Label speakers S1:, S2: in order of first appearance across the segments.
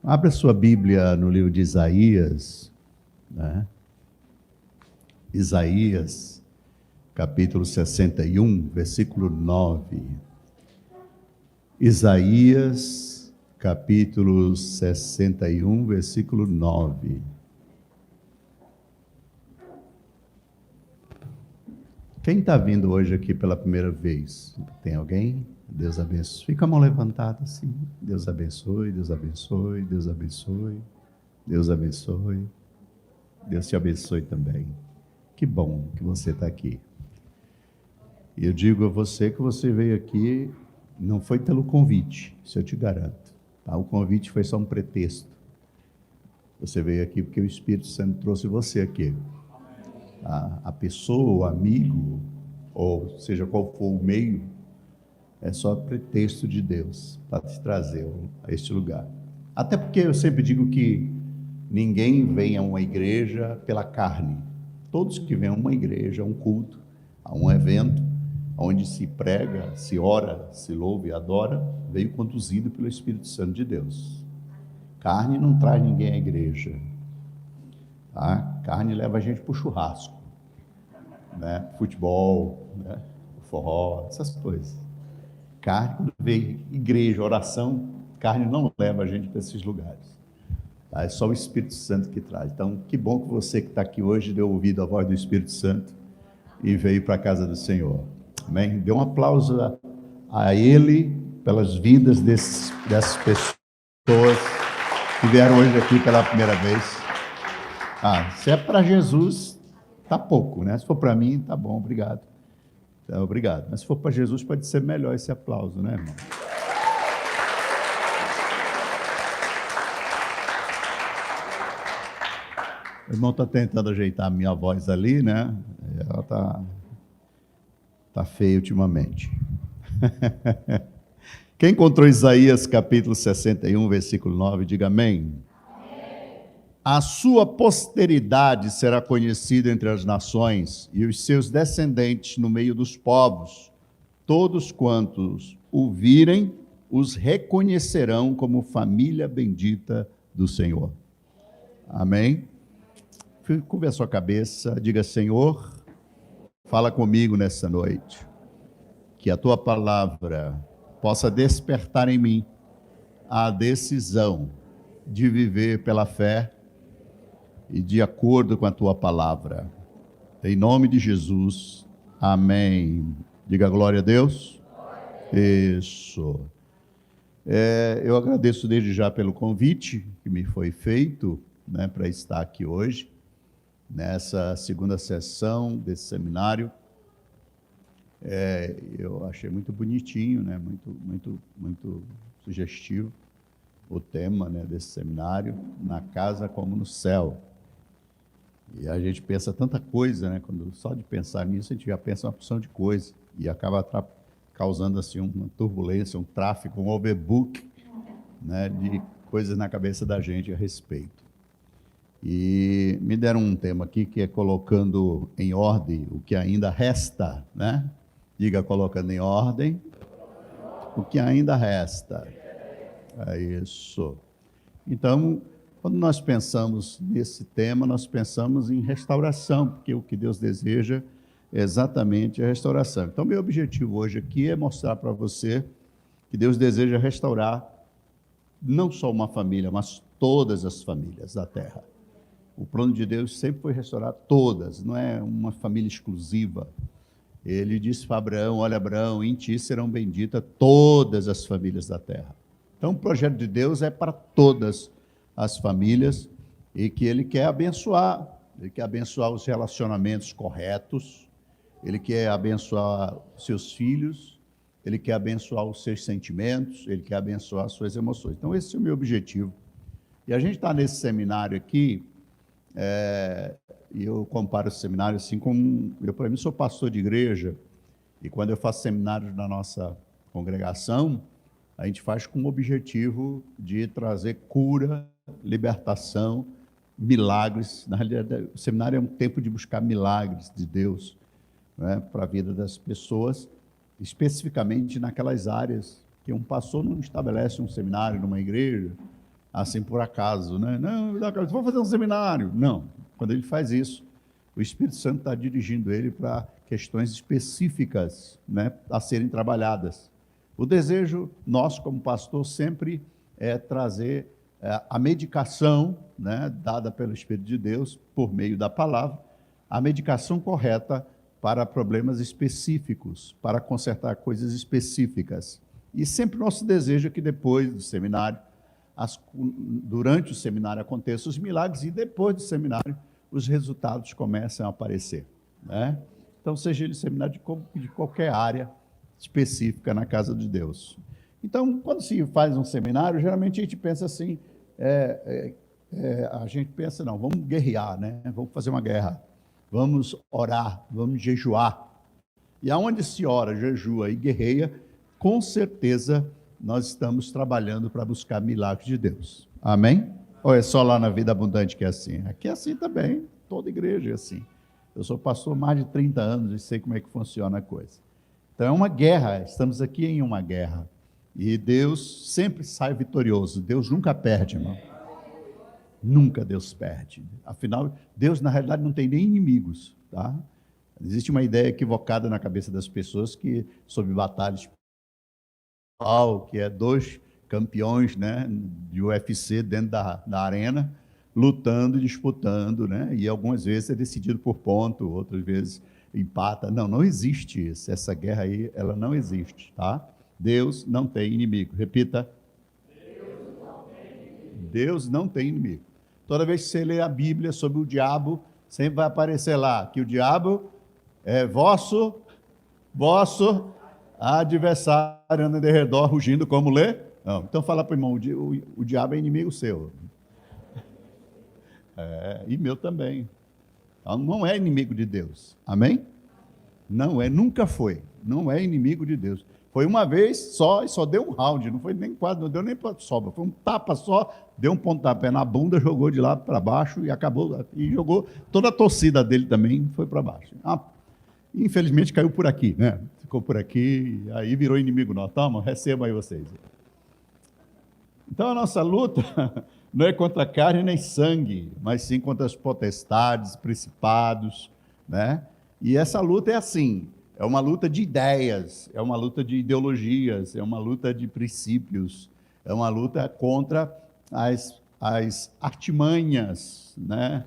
S1: Abra sua Bíblia no livro de Isaías, né? Isaías, capítulo 61, versículo 9. Isaías, capítulo 61, versículo 9. Quem está vindo hoje aqui pela primeira vez? Tem alguém? Deus abençoe. Fica a mão levantada assim. Deus abençoe, Deus abençoe, Deus abençoe, Deus abençoe. Deus te abençoe também. Que bom que você está aqui. E eu digo a você que você veio aqui, não foi pelo convite, isso eu te garanto. Tá? O convite foi só um pretexto. Você veio aqui porque o Espírito Santo trouxe você aqui. A pessoa, o amigo, ou seja qual for o meio, é só pretexto de Deus para te trazer a este lugar. Até porque eu sempre digo que ninguém vem a uma igreja pela carne. Todos que vêm a uma igreja, a um culto, a um evento, onde se prega, se ora, se louva e adora, veio conduzido pelo Espírito Santo de Deus. Carne não traz ninguém à igreja. A carne leva a gente para o churrasco, né? Futebol, né? Forró, essas coisas. Carne, quando vem igreja, oração, carne não leva a gente para esses lugares. Tá? É só o Espírito Santo que traz. Então, que bom que você que está aqui hoje deu ouvido à voz do Espírito Santo e veio para a casa do Senhor. Amém? Dê um aplauso a Ele pelas vidas dessas pessoas que vieram hoje aqui pela primeira vez. Se é para Jesus, tá pouco, né? Se for para mim, tá bom, obrigado. Obrigado. Mas se for para Jesus, pode ser melhor esse aplauso, né, irmão? O irmão está tentando ajeitar a minha voz ali, né? Ela tá feia ultimamente. Quem encontrou Isaías capítulo 61, versículo 9, diga amém. A sua posteridade será conhecida entre as nações e os seus descendentes no meio dos povos. Todos quantos o virem, os reconhecerão como família bendita do Senhor. Amém? Curva a sua cabeça, diga: Senhor, fala comigo nessa noite. Que a tua palavra possa despertar em mim a decisão de viver pela fé e de acordo com a tua palavra. Em nome de Jesus, amém. Diga glória a Deus. Isso. Eu agradeço desde já pelo convite que me foi feito, né, para estar aqui hoje, nessa segunda sessão desse seminário. Eu achei muito bonitinho, né, muito sugestivo o tema, né, desse seminário, na casa como no céu. E a gente pensa tanta coisa, né? Quando só de pensar nisso, a gente já pensa uma porção de coisa e acaba causando assim uma turbulência, um tráfego, um overbook, né, de coisas na cabeça da gente a respeito. E me deram um tema aqui que é colocando em ordem o que ainda resta, né? Diga, colocando em ordem o que ainda resta. É isso. Então, quando nós pensamos nesse tema, nós pensamos em restauração, porque o que Deus deseja é exatamente a restauração. Então, meu objetivo hoje aqui é mostrar para você que Deus deseja restaurar não só uma família, mas todas as famílias da terra. O plano de Deus sempre foi restaurar todas, não é uma família exclusiva. Ele disse para Abraão: olha, Abraão, em ti serão benditas todas as famílias da terra. Então, o projeto de Deus é para todas as famílias e que Ele quer abençoar. Ele quer abençoar os relacionamentos corretos, Ele quer abençoar seus filhos, Ele quer abençoar os seus sentimentos, Ele quer abençoar as suas emoções. Então, esse é o meu objetivo. E a gente está nesse seminário aqui, e eu comparo esse seminário assim como... Eu, para mim, sou pastor de igreja, e quando eu faço seminários na nossa congregação, a gente faz com o objetivo de trazer cura, libertação, milagres. Na realidade, o seminário é um tempo de buscar milagres de Deus, né, para a vida das pessoas, especificamente naquelas áreas que um pastor não estabelece um seminário numa igreja assim por acaso, né? Não, vou fazer um seminário. Não, quando ele faz isso, o Espírito Santo está dirigindo ele para questões específicas, né, a serem trabalhadas. O desejo nosso como pastor sempre é trazer a medicação, né, dada pelo Espírito de Deus, por meio da palavra, a medicação correta para problemas específicos, para consertar coisas específicas. E sempre nosso desejo é que depois do seminário, durante o seminário aconteçam os milagres e depois do seminário os resultados começam a aparecer, né? Então, seja ele seminário de qualquer área específica na casa de Deus. Então, quando se faz um seminário, geralmente a gente pensa assim, não, vamos guerrear, né? Vamos fazer uma guerra, vamos orar, vamos jejuar. E aonde se ora, jejua e guerreia, com certeza nós estamos trabalhando para buscar milagres de Deus. Amém? Ou é só lá na Vida Abundante que é assim? Aqui é assim também, toda igreja é assim. Eu sou pastor há mais de 30 anos e sei como é que funciona a coisa. Então é uma guerra, estamos aqui em uma guerra. E Deus sempre sai vitorioso, Deus nunca perde, irmão. Nunca Deus perde. Afinal, Deus na realidade não tem nem inimigos, tá? Existe uma ideia equivocada na cabeça das pessoas que sobre batalhas que é dois campeões, né, de UFC dentro da arena, lutando e disputando, né, e algumas vezes é decidido por ponto, outras vezes empata. Não, não existe isso. Essa guerra aí, ela não existe, tá? Deus não tem inimigo. Repita. Deus não tem inimigo. Toda vez que você lê a Bíblia sobre o diabo, sempre vai aparecer lá que o diabo é vosso adversário anda de redor, rugindo como leão. Então fala para o irmão, o diabo é inimigo seu. E meu também. Então, não é inimigo de Deus. Amém? Não é, nunca foi. Não é inimigo de Deus. Foi uma vez só e só deu um round, não foi nem quase, não deu nem para sobra. Foi um tapa só, deu um pontapé na bunda, jogou de lá para baixo e acabou. E jogou, toda a torcida dele também foi para baixo. Infelizmente caiu por aqui, né? Ficou por aqui, aí virou inimigo nosso. Toma, receba aí vocês. Então a nossa luta não é contra carne nem sangue, mas sim contra as potestades, principados, né? E essa luta é assim, é uma luta de ideias, é uma luta de ideologias, é uma luta de princípios, é uma luta contra as artimanhas, né?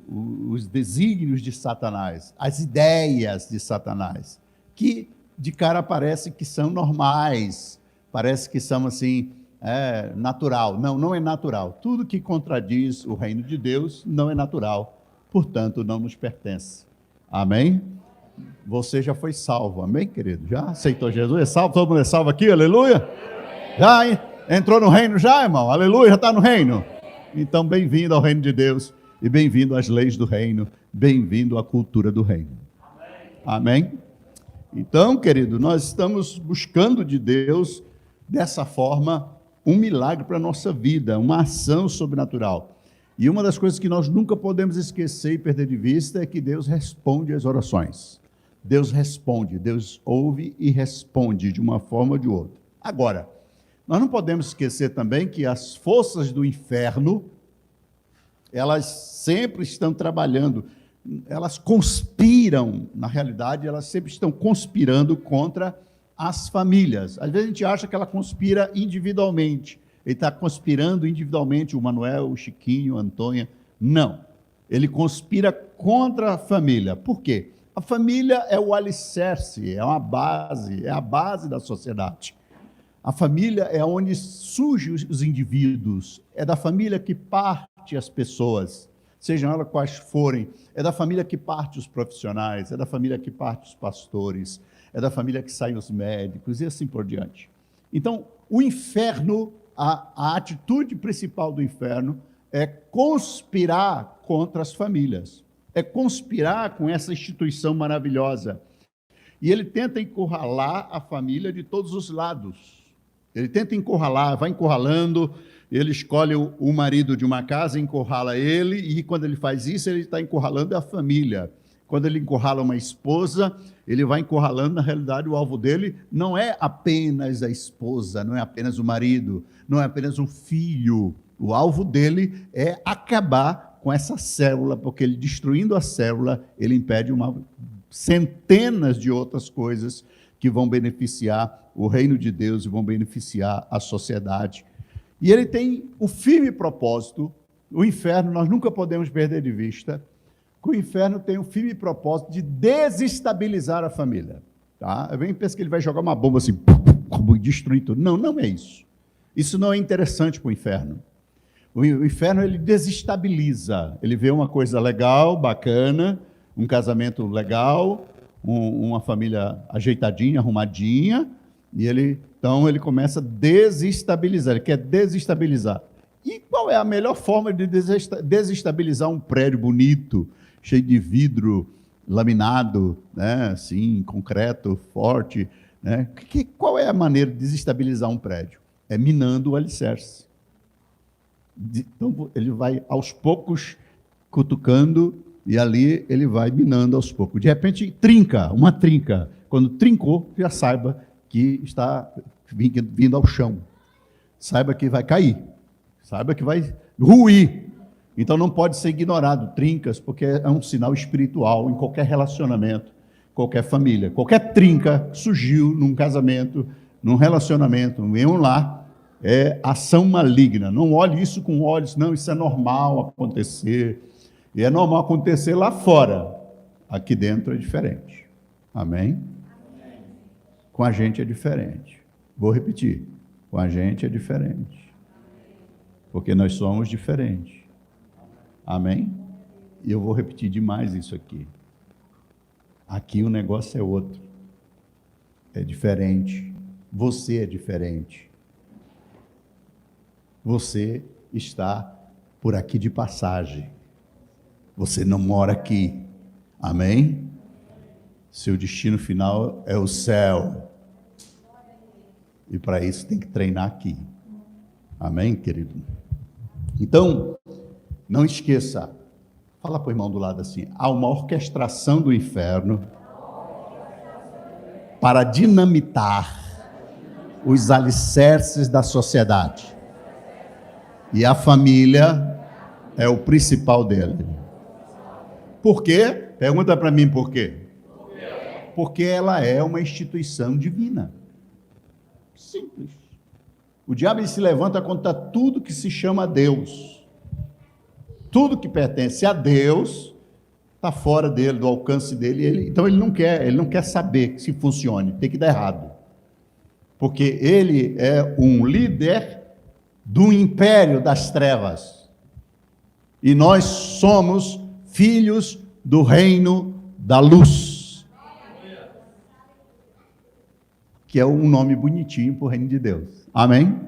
S1: Os desígnios de Satanás, as ideias de Satanás, que de cara parece que são normais, parece que são assim, natural. Não, não é natural. Tudo que contradiz o reino de Deus não é natural, portanto não nos pertence. Amém? Você já foi salvo, amém, querido? Já aceitou Jesus? É salvo? Todo mundo é salvo aqui, aleluia? Já entrou no reino já, irmão? Aleluia, já está no reino? Então, bem-vindo ao reino de Deus e bem-vindo às leis do reino, bem-vindo à cultura do reino. Amém? Então, querido, nós estamos buscando de Deus, dessa forma, um milagre para a nossa vida, uma ação sobrenatural. E uma das coisas que nós nunca podemos esquecer e perder de vista é que Deus responde às orações. Deus responde, Deus ouve e responde de uma forma ou de outra. Agora, nós não podemos esquecer também que as forças do inferno, elas sempre estão trabalhando, elas conspiram, na realidade, elas sempre estão conspirando contra as famílias. Às vezes a gente acha que ela conspira individualmente, ele está conspirando individualmente, o Manuel, o Chiquinho, a Antônia. Não, ele conspira contra a família. Por quê? A família é o alicerce, é uma base, é a base da sociedade. A família é onde surgem os indivíduos, é da família que parte as pessoas, sejam elas quais forem, é da família que parte os profissionais, é da família que parte os pastores, é da família que saem os médicos e assim por diante. Então, o inferno, a atitude principal do inferno é conspirar contra as famílias, é conspirar com essa instituição maravilhosa. E ele tenta encurralar a família de todos os lados. Ele tenta encurralar, vai encurralando, ele escolhe o marido de uma casa, encurrala ele, e quando ele faz isso, ele está encurralando a família. Quando ele encurrala uma esposa, ele vai encurralando, na realidade, o alvo dele não é apenas a esposa, não é apenas o marido, não é apenas um filho. O alvo dele é acabar com essa célula, porque ele, destruindo a célula, ele impede centenas de outras coisas que vão beneficiar o reino de Deus e vão beneficiar a sociedade. E ele tem o firme propósito, o inferno nós nunca podemos perder de vista, que o inferno tem o firme propósito de desestabilizar a família. Tá? Eu venho e penso que ele vai jogar uma bomba assim, como destruir tudo. Não, não é isso. Isso não é interessante para o inferno. O inferno, ele desestabiliza. Ele vê uma coisa legal, bacana, um casamento legal, uma família ajeitadinha, arrumadinha, e então ele começa a desestabilizar, ele quer desestabilizar. E qual é a melhor forma de desestabilizar um prédio bonito, cheio de vidro laminado, né, assim, concreto, forte, né? Qual é a maneira de desestabilizar um prédio? É minando o alicerce. Então, ele vai aos poucos cutucando e ali ele vai minando aos poucos. De repente, uma trinca. Quando trincou, já saiba que está vindo ao chão. Saiba que vai cair. Saiba que vai ruir. Então, não pode ser ignorado, trincas, porque é um sinal espiritual em qualquer relacionamento, qualquer família. Qualquer trinca surgiu num casamento, num relacionamento, em um lar, é ação maligna. Não olhe isso com olhos, não, isso é normal acontecer. E é normal acontecer lá fora. Aqui dentro é diferente. Amém? Com a gente é diferente. Vou repetir. Com a gente é diferente. Porque nós somos diferentes. Amém? E eu vou repetir demais isso aqui. Aqui o negócio é outro. É diferente. Você é diferente. Você está por aqui de passagem. Você não mora aqui. Amém? Seu destino final é o céu. E para isso tem que treinar aqui. Amém, querido? Então, não esqueça. Fala para o irmão do lado assim. Há uma orquestração do inferno para dinamitar os alicerces da sociedade. E a família é o principal dele. Por quê? Pergunta para mim por quê. Porque ela é uma instituição divina. Simples. O diabo se levanta contra tudo que se chama Deus. Tudo que pertence a Deus está fora dele, do alcance dele. Então ele não quer saber se funcione, tem que dar errado. Porque ele é um líder do império das trevas. E nós somos filhos do reino da luz. Que é um nome bonitinho para o reino de Deus. Amém?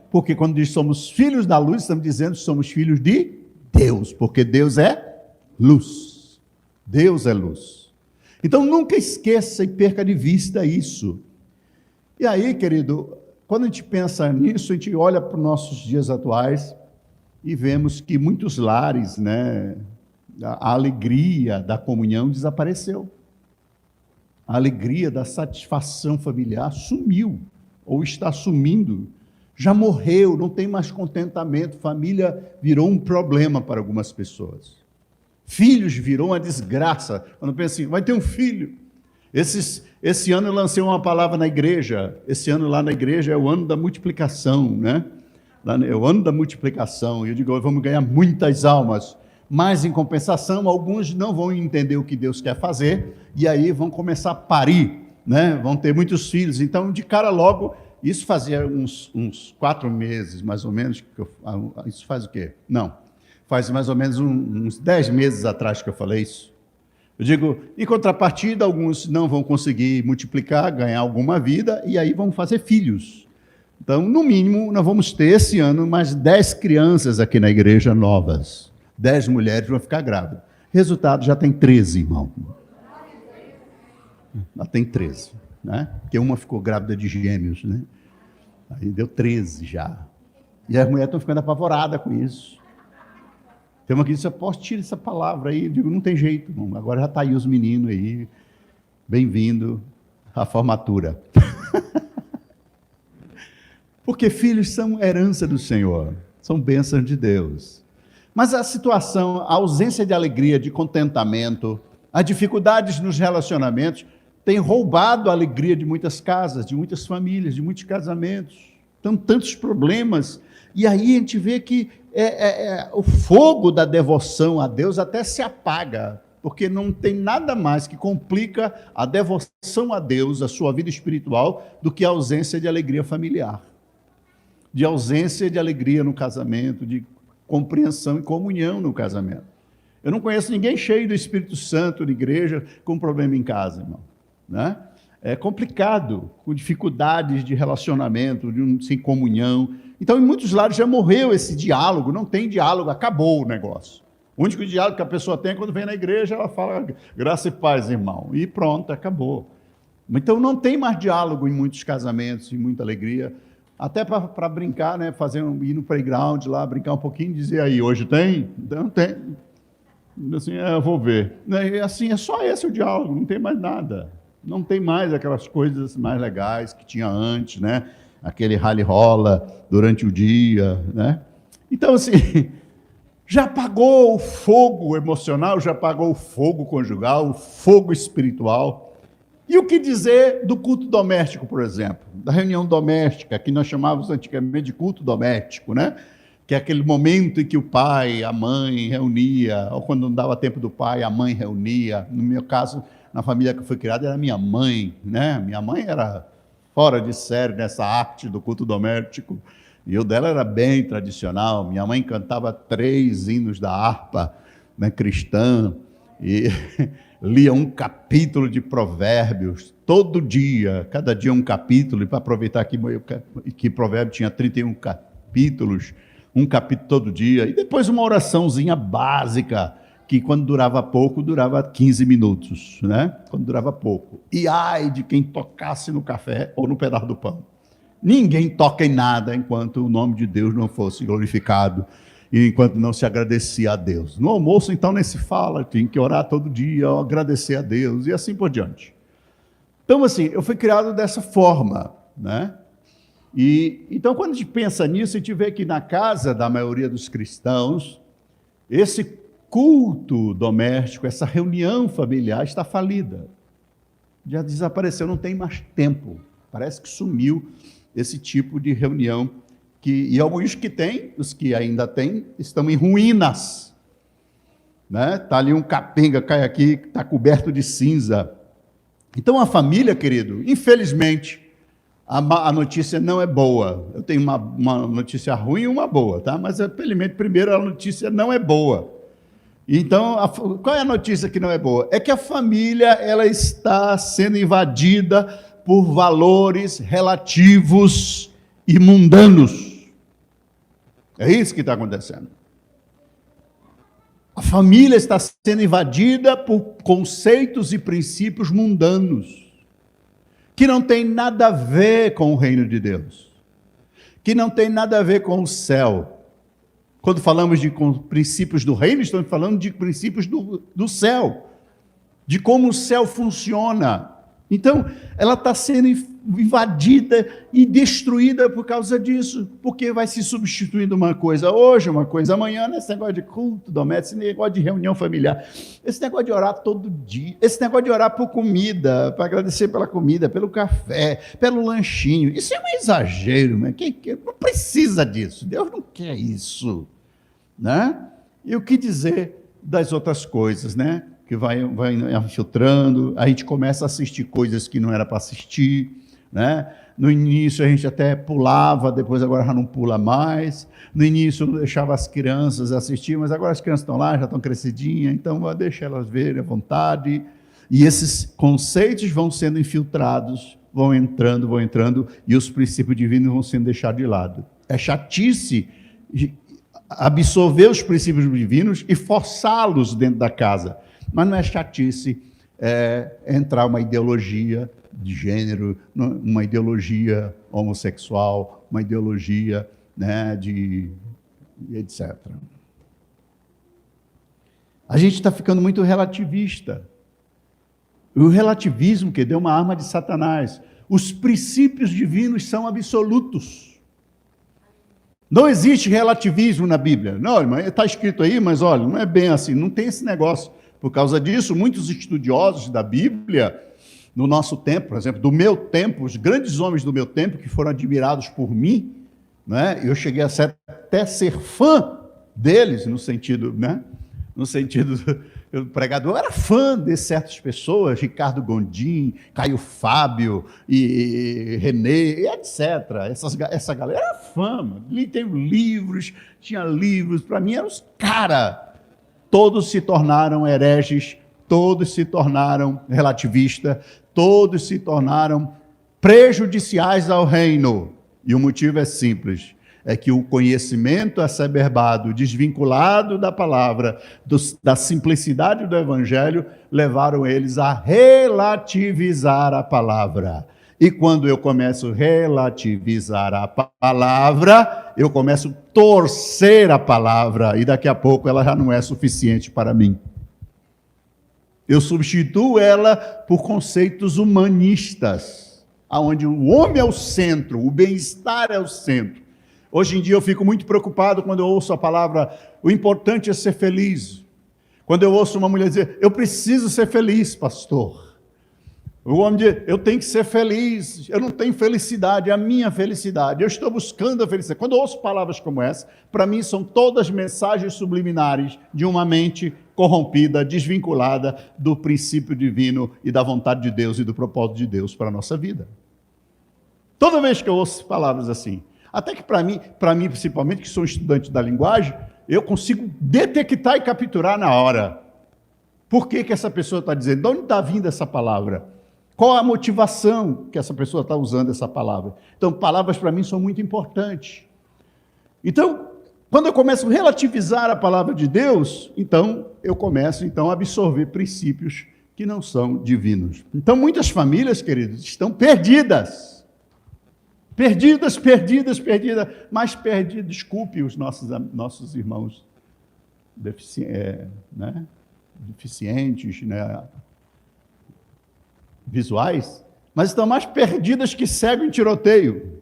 S1: Porque quando diz somos filhos da luz, estamos dizendo que somos filhos de Deus. Porque Deus é luz. Deus é luz. Então nunca esqueça e perca de vista isso. E aí, querido, quando a gente pensa nisso, a gente olha para os nossos dias atuais e vemos que muitos lares, né, a alegria da comunhão desapareceu. A alegria da satisfação familiar sumiu, ou está sumindo, já morreu, não tem mais contentamento, família virou um problema para algumas pessoas. Filhos virou uma desgraça. Quando pensa assim, vai ter um filho. Esse ano eu lancei uma palavra na igreja, esse ano lá na igreja é o ano da multiplicação, né? É o ano da multiplicação, e eu digo, vamos ganhar muitas almas, mas em compensação, alguns não vão entender o que Deus quer fazer, e aí vão começar a parir, né? Vão ter muitos filhos, então de cara logo, isso fazia uns 4 meses, mais ou menos, isso faz o quê? Não, faz mais ou menos uns 10 meses atrás que eu falei isso. Eu digo, em contrapartida, alguns não vão conseguir multiplicar, ganhar alguma vida, e aí vão fazer filhos. Então, no mínimo, nós vamos ter esse ano mais 10 crianças aqui na igreja novas. 10 mulheres vão ficar grávidas. Resultado, já tem 13, irmão. Já tem 13, né? Porque uma ficou grávida de gêmeos, né? Aí deu 13 já. E as mulheres estão ficando apavoradas com isso. Tem uma que disse, posso tirar essa palavra aí? Eu digo, não tem jeito, não. Agora já está aí os meninos aí, bem-vindo à formatura. Porque filhos são herança do Senhor, são bênçãos de Deus. Mas a situação, a ausência de alegria, de contentamento, as dificuldades nos relacionamentos, tem roubado a alegria de muitas casas, de muitas famílias, de muitos casamentos. Então, tantos problemas. E aí a gente vê que o fogo da devoção a Deus até se apaga, porque não tem nada mais que complica a devoção a Deus, a sua vida espiritual, do que a ausência de alegria familiar, de ausência de alegria no casamento, de compreensão e comunhão no casamento. Eu não conheço ninguém cheio do Espírito Santo na igreja com problema em casa, irmão. Né? É complicado, com dificuldades de relacionamento, sem comunhão. Então, em muitos lares já morreu esse diálogo, não tem diálogo, acabou o negócio. O único diálogo que a pessoa tem é quando vem na igreja, ela fala, graça e paz, irmão, e pronto, acabou. Então, não tem mais diálogo em muitos casamentos, em muita alegria, até para brincar, né, ir no playground lá, brincar um pouquinho, dizer aí, hoje tem? Não tem. Assim, eu vou ver. E assim, é só esse o diálogo, não tem mais nada. Não tem mais aquelas coisas mais legais que tinha antes, né? Aquele rally-rola durante o dia, né? Então, assim, já apagou o fogo emocional, já apagou o fogo conjugal, o fogo espiritual. E o que dizer do culto doméstico, por exemplo? Da reunião doméstica, que nós chamávamos antigamente de culto doméstico, né? Que é aquele momento em que o pai, a mãe reunia, ou quando não dava tempo do pai, a mãe reunia. No meu caso, na família que eu fui criado, era minha mãe, né? Minha mãe era fora de série nessa arte do culto doméstico, e o dela era bem tradicional. Minha mãe cantava 3 hinos da harpa, né, cristã, e lia um capítulo de Provérbios, todo dia, cada dia um capítulo, e para aproveitar que Provérbio tinha 31 capítulos, um capítulo todo dia, e depois uma oraçãozinha básica, que quando durava pouco, durava 15 minutos, né? Quando durava pouco. E ai de quem tocasse no café ou no pedaço do pão. Ninguém toca em nada enquanto o nome de Deus não fosse glorificado e enquanto não se agradecia a Deus. No almoço, então, nem se fala, tem que orar todo dia, agradecer a Deus e assim por diante. Então, assim, eu fui criado dessa forma, né? E então, quando a gente pensa nisso, a gente vê que na casa da maioria dos cristãos, esse culto doméstico, essa reunião familiar está falida. Já desapareceu, não tem mais tempo. Parece que sumiu esse tipo de reunião. E alguns que têm, os que ainda têm, estão em ruínas. Né? Está ali um capenga, cai aqui, está coberto de cinza. Então a família, querido, infelizmente, a notícia não é boa. Eu tenho uma notícia ruim e uma boa, tá? Mas felizmente, primeiro, a notícia não é boa. Então, qual é a notícia que não é boa? É que a família ela está sendo invadida por valores relativos e mundanos. É isso que está acontecendo. A família está sendo invadida por conceitos e princípios mundanos, que não tem nada a ver com o reino de Deus, que não tem nada a ver com o céu. Quando falamos de princípios do reino, estamos falando de princípios do céu, de como o céu funciona. Então, ela está sendo invadida e destruída por causa disso, porque vai se substituindo uma coisa hoje, uma coisa amanhã, esse negócio de culto doméstico, esse negócio de reunião familiar, esse negócio de orar todo dia, esse negócio de orar por comida, para agradecer pela comida, pelo café, pelo lanchinho. Isso é um exagero, né? Não precisa disso, Deus não quer isso, né? E o que dizer das outras coisas, né? Que vai infiltrando, a gente começa a assistir coisas que não era para assistir, né? No início a gente até pulava, depois agora já não pula mais. No início não deixava as crianças assistir, mas agora as crianças estão lá, já estão crescidinhas, então deixa elas verem à vontade. E esses conceitos vão sendo infiltrados, vão entrando, e os princípios divinos vão sendo deixados de lado. É chatice absorver os princípios divinos e forçá-los dentro da casa. Mas não é chatice entrar uma ideologia de gênero, uma ideologia homossexual, uma ideologia, né, de etc. A gente está ficando muito relativista. O relativismo que deu uma arma de Satanás. Os princípios divinos são absolutos. Não existe relativismo na Bíblia. Não, irmão, está escrito aí, mas olha, não é bem assim, não tem esse negócio. Por causa disso, muitos estudiosos da Bíblia, no nosso tempo, por exemplo, do meu tempo, os grandes homens do meu tempo, que foram admirados por mim, né? Eu cheguei até ser fã deles, no sentido, né? No sentido do pregador, eu era fã de certas pessoas, Ricardo Gondim, Caio Fábio, e René, etc. Essa galera era fã, mano. Tem livros, tinha livros, para mim eram os caras. Todos se tornaram hereges, todos se tornaram relativistas, todos se tornaram prejudiciais ao reino. E o motivo é simples. É que o conhecimento assoberbado, desvinculado da palavra, da simplicidade do evangelho, levaram eles a relativizar a palavra. E quando eu começo a relativizar a palavra, eu começo a torcer a palavra, e daqui a pouco ela já não é suficiente para mim. Eu substituo ela por conceitos humanistas, onde o homem é o centro, o bem-estar é o centro. Hoje em dia eu fico muito preocupado quando eu ouço a palavra, o importante é ser feliz. Quando eu ouço uma mulher dizer, eu preciso ser feliz, pastor. O homem diz, eu tenho que ser feliz, eu não tenho felicidade, é a minha felicidade, eu estou buscando a felicidade. Quando eu ouço palavras como essa, para mim são todas mensagens subliminares de uma mente corrompida, desvinculada do princípio divino e da vontade de Deus e do propósito de Deus para a nossa vida. Toda vez que eu ouço palavras assim, até que para mim principalmente, que sou estudante da linguagem, eu consigo detectar e capturar na hora. Por que essa pessoa está dizendo? De onde está vindo essa palavra? Qual a motivação que essa pessoa está usando essa palavra? Então, palavras para mim são muito importantes. Então, quando eu começo a relativizar a palavra de Deus, então eu começo a absorver princípios que não são divinos. Então, muitas famílias, queridos, estão perdidas. Perdidas, mais perdidas, desculpe os nossos irmãos deficientes, né, visuais, mas estão mais perdidas que cego em tiroteio.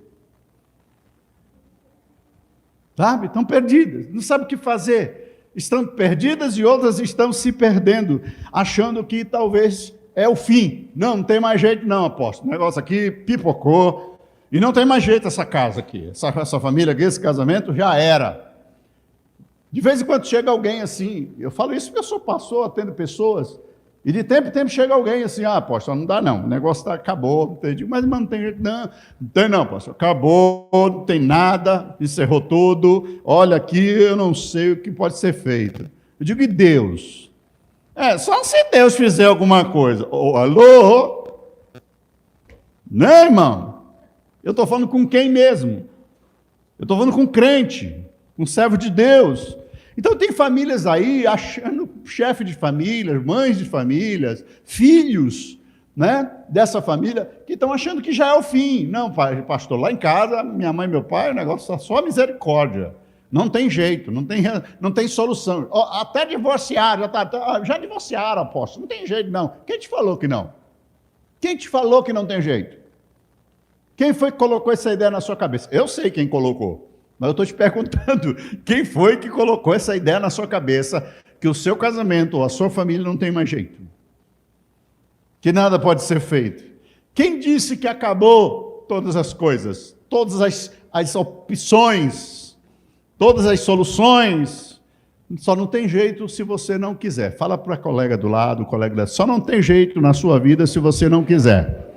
S1: Sabe? Estão perdidas, não sabem o que fazer. Estão perdidas e outras estão se perdendo, achando que talvez é o fim. Não tem mais jeito não, apóstolo. O negócio aqui pipocou. E não tem mais jeito essa casa aqui, essa família aqui, esse casamento já era. De vez em quando chega alguém assim, eu falo isso porque eu sou pastor, atendo pessoas, e de tempo em tempo chega alguém assim, pastor, não dá não, o negócio acabou, mas não tem jeito não, pastor, acabou, não tem nada, encerrou tudo, olha aqui, eu não sei o que pode ser feito. Eu digo, e Deus? Só se Deus fizer alguma coisa. Alô? Né, irmão? Eu estou falando com quem mesmo? Eu estou falando com crente, com servo de Deus. Então tem famílias aí, achando, chefe de famílias, mães de famílias, filhos, né, dessa família, que estão achando que já é o fim. Não, pastor, lá em casa, minha mãe e meu pai, o negócio é só misericórdia. Não tem jeito, não tem solução. Até divorciaram, já divorciaram, apóstolo, não tem jeito não. Quem te falou que não? Quem te falou que não tem jeito? Quem foi que colocou essa ideia na sua cabeça? Eu sei quem colocou, mas eu estou te perguntando, quem foi que colocou essa ideia na sua cabeça que o seu casamento ou a sua família não tem mais jeito? Que nada pode ser feito? Quem disse que acabou todas as coisas, todas as opções, todas as soluções? Só não tem jeito se você não quiser. Fala para a colega do lado, só não tem jeito na sua vida se você não quiser.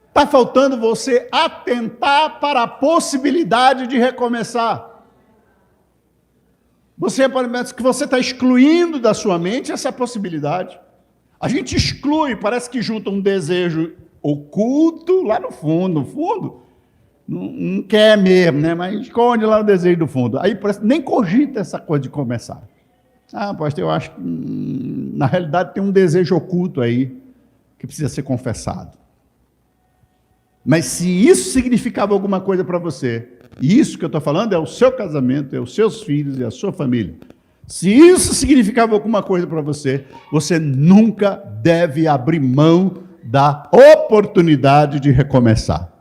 S1: Está faltando você atentar para a possibilidade de recomeçar. Você está excluindo da sua mente essa possibilidade. A gente exclui, parece que junta um desejo oculto lá no fundo, não quer mesmo, né? Mas esconde lá o desejo do fundo. Aí parece, nem cogita essa coisa de começar. Pastor, eu acho que na realidade tem um desejo oculto aí que precisa ser confessado. Mas se isso significava alguma coisa para você, E isso que eu estou falando é o seu casamento, é os seus filhos e a sua família. Se isso significava alguma coisa para você, você nunca deve abrir mão da oportunidade de recomeçar.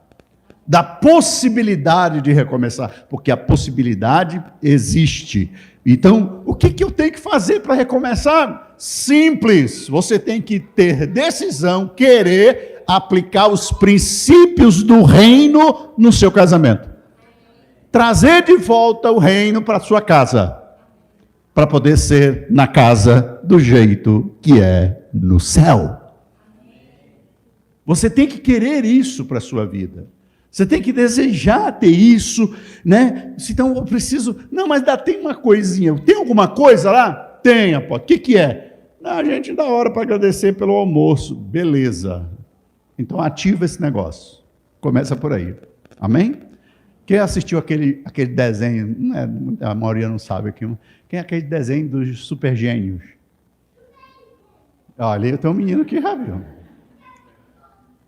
S1: Da possibilidade de recomeçar, porque a possibilidade existe. Então, o que eu tenho que fazer para recomeçar? Simples, você tem que ter decisão, querer aplicar os princípios do reino no seu casamento. Trazer de volta o reino para a sua casa, para poder ser na casa do jeito que é no céu. Você tem que querer isso para a sua vida. Você tem que desejar ter isso, né? Então eu preciso... Não, mas tem uma coisinha. Tem alguma coisa lá? Tem, apóstolo. O que é? A gente dá hora para agradecer pelo almoço. Beleza. Então ativa esse negócio. Começa por aí. Amém? Quem assistiu aquele desenho? Não é, a maioria não sabe aqui. Quem é aquele desenho dos super gênios? Olha, tem um menino que já viu.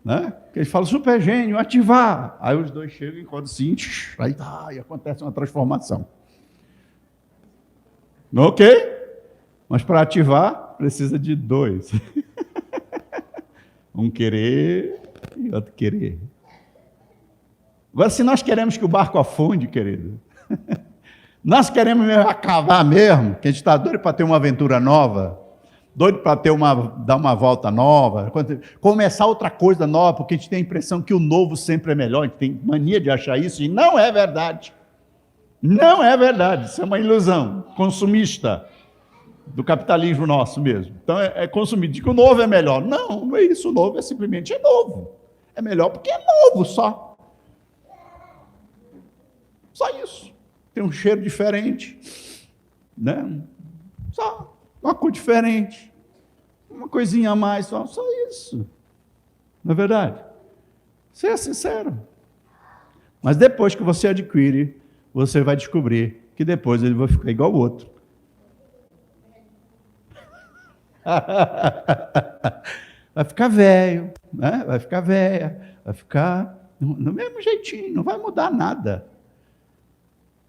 S1: Né? Ele fala, super gênio, ativar. Aí os dois chegam e encontram assim, aí acontece uma transformação. Ok? Mas para ativar, precisa de dois. Um querer e outro querer. Agora, se nós queremos que o barco afunde, querido, nós queremos acabar mesmo, que a gente está doido para ter uma aventura nova, doido para dar uma volta nova, começar outra coisa nova, porque a gente tem a impressão que o novo sempre é melhor, a gente tem mania de achar isso, e não é verdade. Não é verdade, isso é uma ilusão consumista do capitalismo nosso mesmo. Então é consumido, diz que o novo é melhor. Não, não é isso, o novo é simplesmente novo. É melhor porque é novo só. Só isso. Tem um cheiro diferente, né? Só uma cor diferente, uma coisinha a mais, só isso. Não é verdade? Seja sincero. Mas depois que você adquire, você vai descobrir que depois ele vai ficar igual ao outro. Vai ficar velho, né? Vai ficar velha, vai ficar no mesmo jeitinho, não vai mudar nada.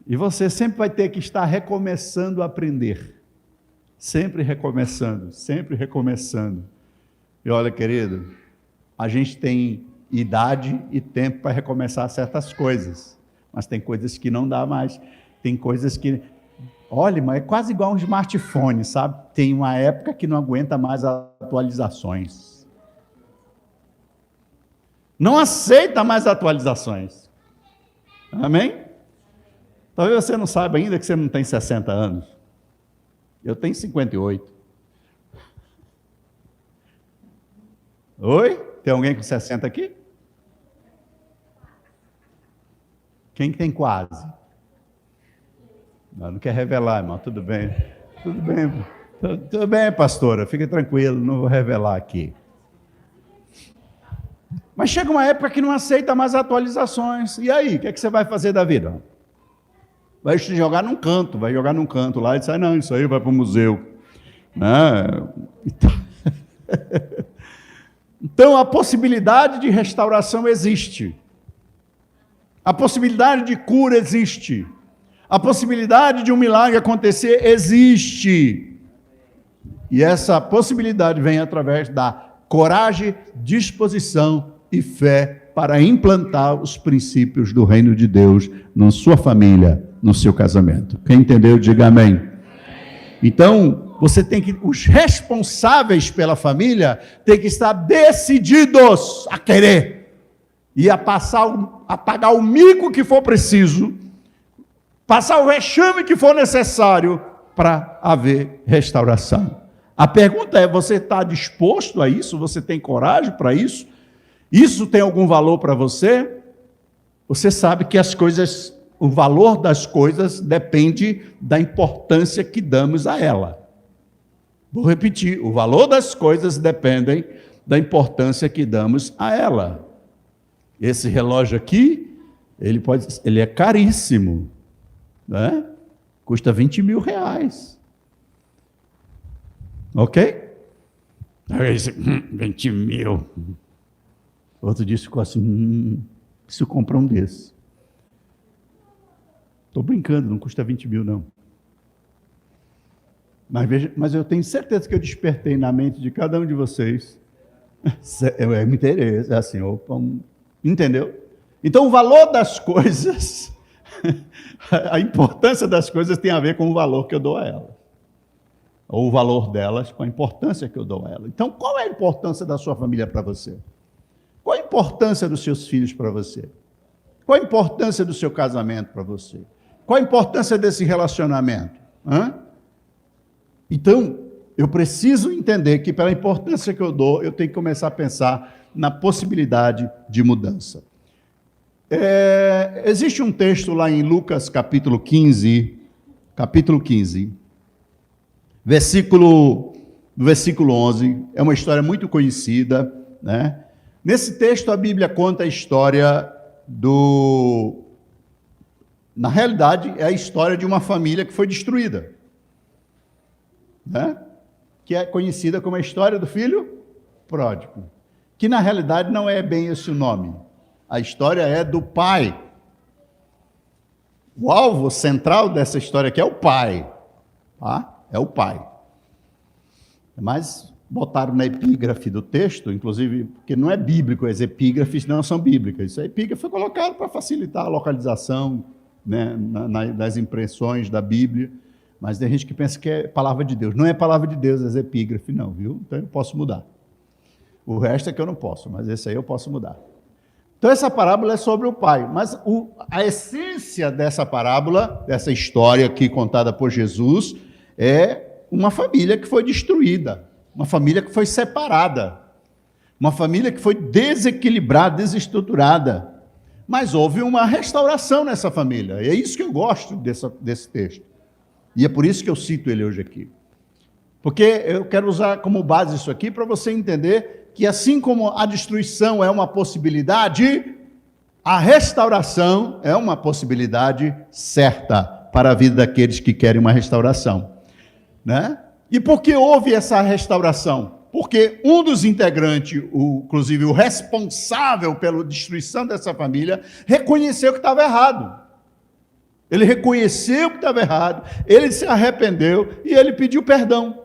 S1: E você sempre vai ter que estar recomeçando a aprender. Sempre recomeçando, sempre recomeçando. E olha, querido, a gente tem idade e tempo para recomeçar certas coisas, mas tem coisas que não dá mais. Tem coisas que... Olha, mas é quase igual um smartphone, sabe? Tem uma época que não aguenta mais atualizações. Não aceita mais atualizações. Amém? Talvez você não saiba ainda que você não tem 60 anos. Eu tenho 58. Oi? Tem alguém com 60 aqui? Quem tem quase? Não quer revelar, irmão. Tudo bem. Tudo bem. Tudo bem, pastora. Fique tranquilo, não vou revelar aqui. Mas chega uma época que não aceita mais atualizações. E aí, o que é que você vai fazer da vida? Vai jogar num canto lá e diz, não, isso aí vai para o museu. Então, a possibilidade de restauração existe. A possibilidade de cura existe. A possibilidade de um milagre acontecer existe. E essa possibilidade vem através da coragem, disposição e fé para implantar os princípios do reino de Deus na sua família, no seu casamento. Quem entendeu, diga amém. Então, você tem que, os responsáveis pela família têm que estar decididos a querer e a pagar o mico que for preciso, passar o vexame que for necessário para haver restauração. A pergunta é, você está disposto a isso? Você tem coragem para isso? Isso tem algum valor para você? Você sabe que as coisas, o valor das coisas depende da importância que damos a ela. Vou repetir, o valor das coisas depende da importância que damos a ela. Esse relógio aqui, ele é caríssimo, né? Custa 20 mil reais. Ok? Aí você, 20 mil. Outro dia ficou assim, preciso comprar um desse. Estou brincando, não custa 20 mil, não. Mas eu tenho certeza que eu despertei na mente de cada um de vocês. É me interessa, é assim, opa, entendeu? Então, o valor das coisas, a importância das coisas tem a ver com o valor que eu dou a elas. Ou o valor delas com a importância que eu dou a elas. Então, qual é a importância da sua família para você? Qual a importância dos seus filhos para você? Qual a importância do seu casamento para você? Qual a importância desse relacionamento? Então, eu preciso entender que, pela importância que eu dou, eu tenho que começar a pensar na possibilidade de mudança. Existe um texto lá em Lucas, capítulo 15, versículo 11, é uma história muito conhecida, né? Nesse texto, a Bíblia conta a história na realidade, é a história de uma família que foi destruída, né? Que é conhecida como a história do filho pródigo, que na realidade não é bem esse o nome. A história é do pai. O alvo central dessa história aqui é o pai, tá? É o pai. Mas botaram na epígrafe do texto, inclusive, porque não é bíblico, as epígrafes não são bíblicas. Isso a epígrafe foi colocado para facilitar a localização, né, das impressões da Bíblia. Mas tem gente que pensa que é palavra de Deus. Não é palavra de Deus, as epígrafes, não, viu? Então eu posso mudar. O resto é que eu não posso, mas esse aí eu posso mudar. Então essa parábola é sobre o pai, mas a essência dessa parábola, dessa história aqui contada por Jesus, é uma família que foi destruída, uma família que foi separada, uma família que foi desequilibrada, desestruturada. Mas houve uma restauração nessa família, e é isso que eu gosto desse texto. E é por isso que eu cito ele hoje aqui. Porque eu quero usar como base isso aqui para você entender que assim como a destruição é uma possibilidade, a restauração é uma possibilidade certa para a vida daqueles que querem uma restauração, né? E por que houve essa restauração? Porque um dos integrantes, inclusive o responsável pela destruição dessa família, reconheceu que estava errado. Ele reconheceu que estava errado, ele se arrependeu e ele pediu perdão.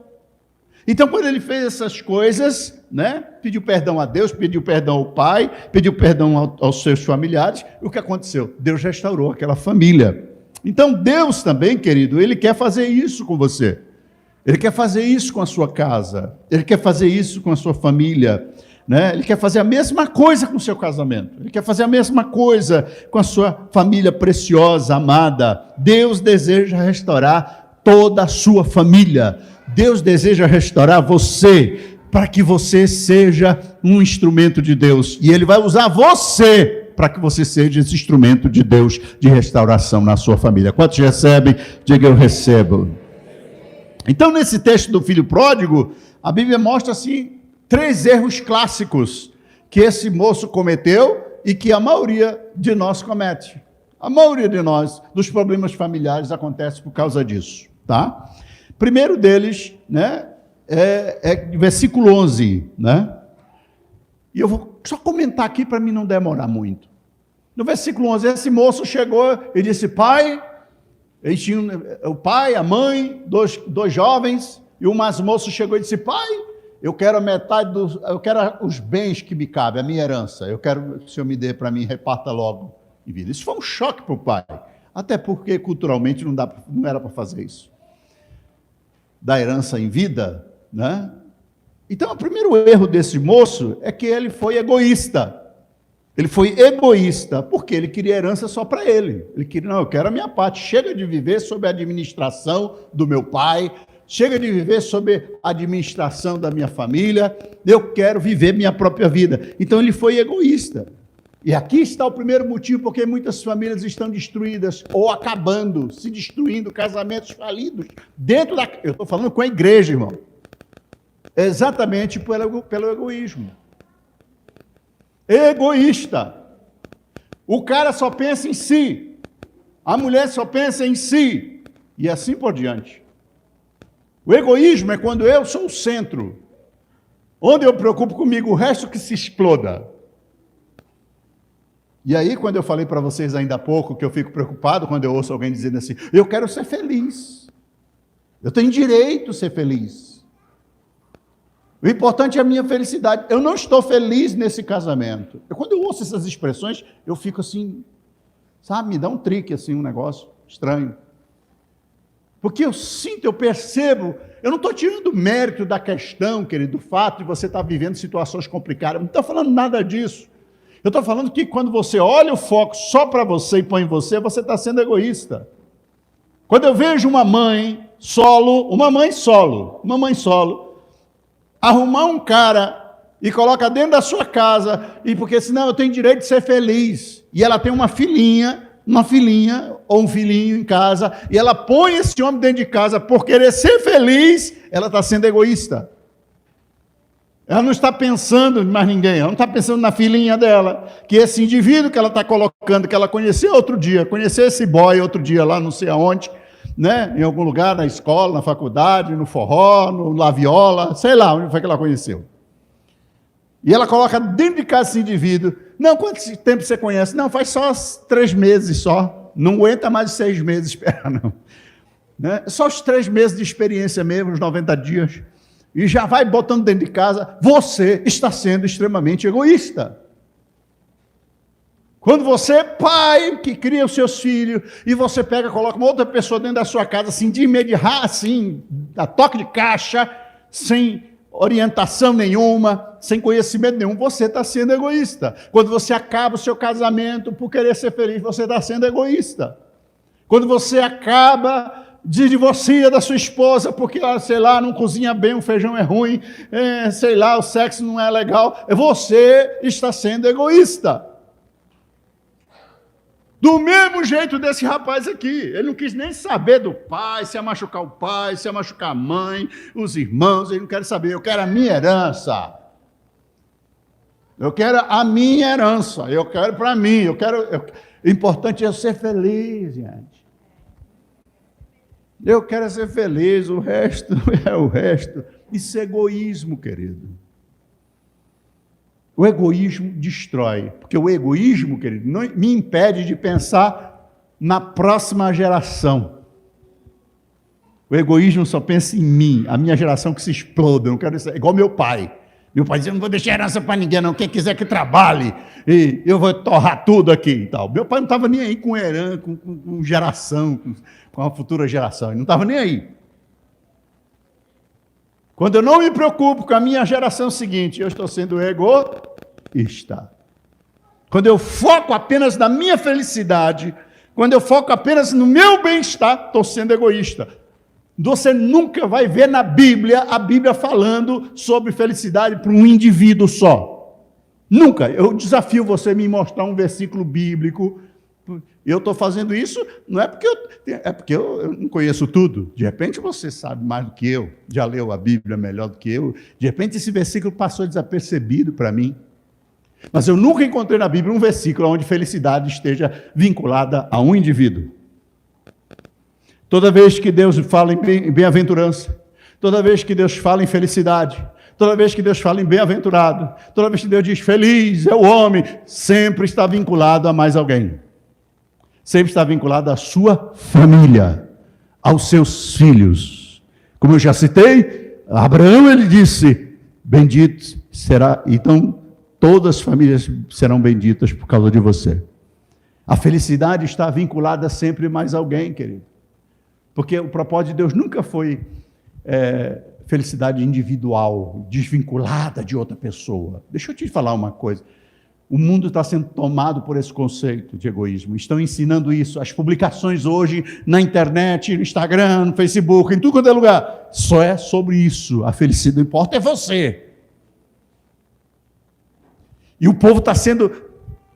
S1: Então, quando ele fez essas coisas, né, pediu perdão a Deus, pediu perdão ao pai, pediu perdão aos seus familiares, o que aconteceu? Deus restaurou aquela família. Então, Deus também, querido, ele quer fazer isso com você. Ele quer fazer isso com a sua casa, ele quer fazer isso com a sua família, né? Ele quer fazer a mesma coisa com o seu casamento, ele quer fazer a mesma coisa com a sua família preciosa, amada. Deus deseja restaurar toda a sua família, Deus deseja restaurar você, para que você seja um instrumento de Deus, e Ele vai usar você para que você seja esse instrumento de Deus de restauração na sua família. Quantos recebem? Diga: eu recebo. Então, nesse texto do filho pródigo, a Bíblia mostra assim 3 erros clássicos que esse moço cometeu e que a maioria de nós comete. A maioria de nós, dos problemas familiares, acontece por causa disso, tá? Primeiro deles, né, é versículo 11, né? E eu vou só comentar aqui para mim não demorar muito. No versículo 11, esse moço chegou e disse: pai, eles tinham o pai, a mãe, dois jovens, e o mais moço chegou e disse: pai, eu quero a metade eu quero os bens que me cabem, a minha herança, eu quero que o senhor me dê para mim, reparta logo em vida. Isso foi um choque para o pai, até porque culturalmente não era para fazer isso. Da herança em vida, né? Então, o primeiro erro desse moço é que ele foi egoísta. Ele foi egoísta, porque ele queria herança só para ele. Ele queria: não, eu quero a minha parte, chega de viver sob a administração do meu pai, chega de viver sob a administração da minha família, eu quero viver minha própria vida. Então ele foi egoísta. E aqui está o primeiro motivo porque muitas famílias estão destruídas ou acabando, se destruindo, casamentos falidos. Eu estou falando com a igreja, irmão. Exatamente pelo egoísmo. Egoísta. O cara só pensa em si, a mulher só pensa em si, e assim por diante. O egoísmo é quando eu sou o centro, onde eu preocupo comigo, o resto que se exploda. E aí, quando eu falei para vocês ainda há pouco que eu fico preocupado quando eu ouço alguém dizendo assim, eu quero ser feliz, eu tenho direito a ser feliz. O importante é a minha felicidade. Eu não estou feliz nesse casamento. Quando eu ouço essas expressões, eu fico assim, sabe, me dá um trique, assim, um negócio estranho. Porque eu sinto, eu percebo, eu não estou tirando o mérito da questão, querido, do fato de você estar vivendo situações complicadas. Não estou falando nada disso. Eu estou falando que quando você olha o foco só para você e põe em você, você está sendo egoísta. Quando eu vejo uma mãe solo, arrumar um cara e coloca dentro da sua casa, e porque senão eu tenho direito de ser feliz, e ela tem uma filhinha ou um filhinho em casa, e ela põe esse homem dentro de casa por querer ser feliz, ela está sendo egoísta. Ela não está pensando em mais ninguém, ela não está pensando na filhinha dela, que esse indivíduo que ela está colocando, que ela conheceu outro dia, conheceu esse boy outro dia lá, não sei aonde, né? Em algum lugar, na escola, na faculdade, no forró, na viola, sei lá onde foi que ela conheceu. E ela coloca dentro de casa esse indivíduo. Não, quanto tempo você conhece? Não, faz só 3 meses só. Não aguenta mais 6 meses esperar, não. Né? Só os 3 meses de experiência mesmo, os 90 dias. E já vai botando dentro de casa. Você está sendo extremamente egoísta. Quando você, pai, que cria os seus filhos, e você pega, coloca uma outra pessoa dentro da sua casa, assim, de imediato, assim, a toque de caixa, sem orientação nenhuma, sem conhecimento nenhum, você está sendo egoísta. Quando você acaba o seu casamento por querer ser feliz, você está sendo egoísta. Quando você acaba, divorcia da sua esposa porque, sei lá, não cozinha bem, o feijão é ruim, sei lá, o sexo não é legal, você está sendo egoísta. Do mesmo jeito desse rapaz aqui, ele não quis nem saber do pai, se ia machucar o pai, se ia machucar a mãe, os irmãos, ele não quer saber, eu quero a minha herança. Eu quero a minha herança, eu quero para mim, o importante é eu ser feliz, gente. Eu quero ser feliz, o resto é o resto. Isso é egoísmo, querido. O egoísmo destrói, porque o egoísmo, querido, não me impede de pensar na próxima geração. O egoísmo só pensa em mim, a minha geração que se exploda, eu não quero ser igual meu pai. Meu pai dizia, não vou deixar herança para ninguém não, quem quiser que trabalhe, e eu vou torrar tudo aqui e tal. Meu pai não estava nem aí com herança, com geração, com a futura geração, ele não estava nem aí. Quando eu não me preocupo com a minha geração seguinte, eu estou sendo egoísta. Quando eu foco apenas na minha felicidade, quando eu foco apenas no meu bem-estar, estou sendo egoísta. Você nunca vai ver na Bíblia, a Bíblia falando sobre felicidade para um indivíduo só. Nunca. Eu desafio você a me mostrar um versículo bíblico. Eu estou fazendo isso, não é porque eu não conheço tudo. De repente você sabe mais do que eu, já leu a Bíblia melhor do que eu. De repente esse versículo passou desapercebido para mim. Mas eu nunca encontrei na Bíblia um versículo onde felicidade esteja vinculada a um indivíduo. Toda vez que Deus fala em bem-aventurança, toda vez que Deus fala em felicidade, toda vez que Deus fala em bem-aventurado, toda vez que Deus diz feliz é o homem, sempre está vinculado a mais alguém. Sempre está vinculado à sua família, aos seus filhos. Como eu já citei, Abraão, ele disse, bendito será, então todas as famílias serão benditas por causa de você. A felicidade está vinculada sempre a mais alguém, querido. Porque o propósito de Deus nunca foi felicidade individual, desvinculada de outra pessoa. Deixa eu te falar uma coisa. O mundo está sendo tomado por esse conceito de egoísmo. Estão ensinando isso. As publicações hoje na internet, no Instagram, no Facebook, em tudo quanto é lugar. Só é sobre isso. A felicidade não importa, é você. E o povo está sendo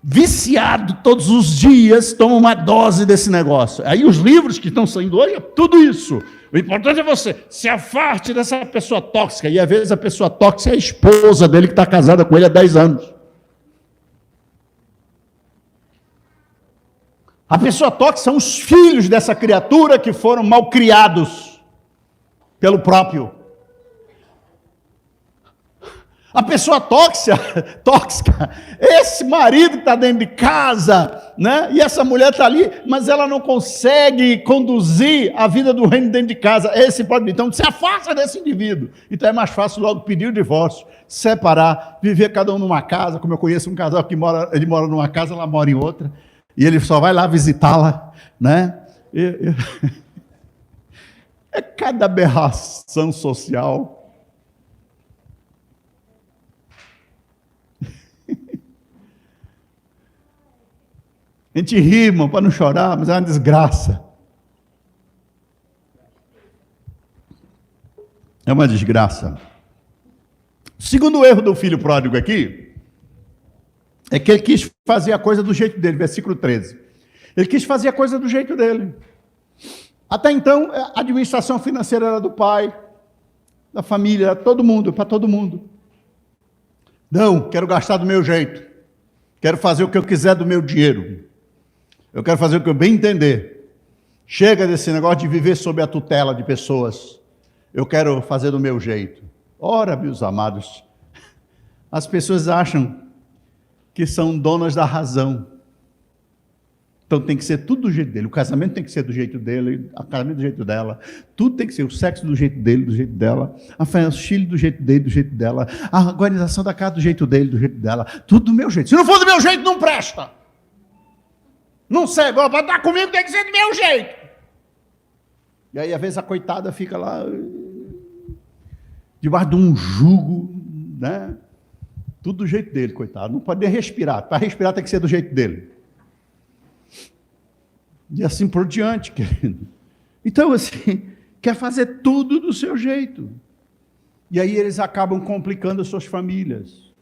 S1: viciado todos os dias, toma uma dose desse negócio. Aí os livros que estão saindo hoje é tudo isso. O importante é você se afaste dessa pessoa tóxica. E às vezes a pessoa tóxica é a esposa dele que está casada com ele há 10 anos. A pessoa tóxica são os filhos dessa criatura que foram mal criados pelo próprio. A pessoa tóxica, esse marido que está dentro de casa, né? E essa mulher está ali, mas ela não consegue conduzir a vida do reino dentro de casa. Esse pode. Então, se afasta desse indivíduo. Então, é mais fácil logo pedir o divórcio, separar, viver cada um numa casa. Como eu conheço um casal que ele mora numa casa, ela mora em outra, e ele só vai lá visitá-la, né? É cada aberração social. A gente ri, irmão, para não chorar, mas é uma desgraça. É uma desgraça. O segundo erro do filho pródigo aqui é que ele quis fazer a coisa do jeito dele, versículo 13. Ele quis fazer a coisa do jeito dele. Até então, a administração financeira era do pai, da família, todo mundo, para todo mundo. Não, quero gastar do meu jeito. Quero fazer o que eu quiser do meu dinheiro. Eu quero fazer o que eu bem entender. Chega desse negócio de viver sob a tutela de pessoas. Eu quero fazer do meu jeito. Ora, meus amados, as pessoas acham que são donas da razão. Então tem que ser tudo do jeito dele. O casamento tem que ser do jeito dele, o casamento do jeito dela. Tudo tem que ser o sexo do jeito dele, do jeito dela. Os filhos do jeito dele, do jeito dela. A organização da casa do jeito dele, do jeito dela. Tudo do meu jeito. Se não for do meu jeito, não presta. Não sei, para estar comigo tem que ser do meu jeito. E aí, às vezes, a coitada fica lá, debaixo de um jugo, né? Tudo do jeito dele, coitado. Não pode nem respirar. Para respirar tem que ser do jeito dele. E assim por diante, querido. Então, assim, quer fazer tudo do seu jeito. E aí eles acabam complicando as suas famílias.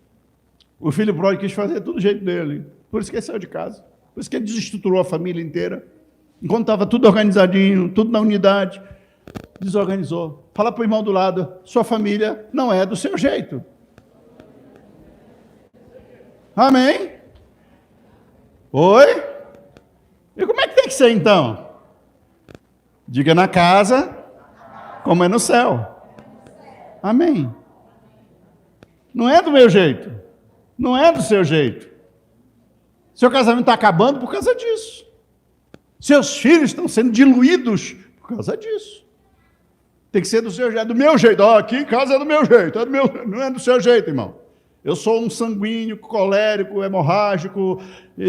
S1: O filho pródigo quis fazer tudo do jeito dele. Por isso que ele saiu de casa. Por isso que ele desestruturou a família inteira. Enquanto estava tudo organizadinho, tudo na unidade, desorganizou. Fala para o irmão do lado, sua família não é do seu jeito. Amém? Oi? E como é que tem que ser então? Diga na casa, como é no céu. Amém. Não é do meu jeito. Não é do seu jeito. Seu casamento está acabando por causa disso. Seus filhos estão sendo diluídos por causa disso. Tem que ser do seu jeito, do meu jeito. Aqui em casa é do meu jeito, não é do seu jeito, irmão. Eu sou um sanguíneo, colérico, hemorrágico,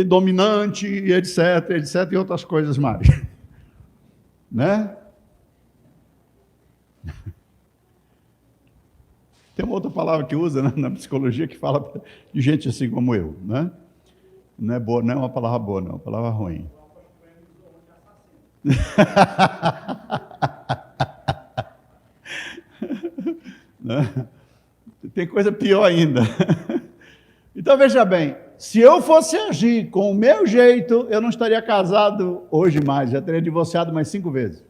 S1: dominante, etc, etc, e outras coisas mais. Né? Tem uma outra palavra que usa, né, na psicologia que fala de gente assim como eu, né? Não é boa, não é uma palavra boa, não, é uma palavra ruim. Tem coisa pior ainda. Então veja bem, se eu fosse agir com o meu jeito, eu não estaria casado hoje mais, já teria divorciado mais 5 vezes.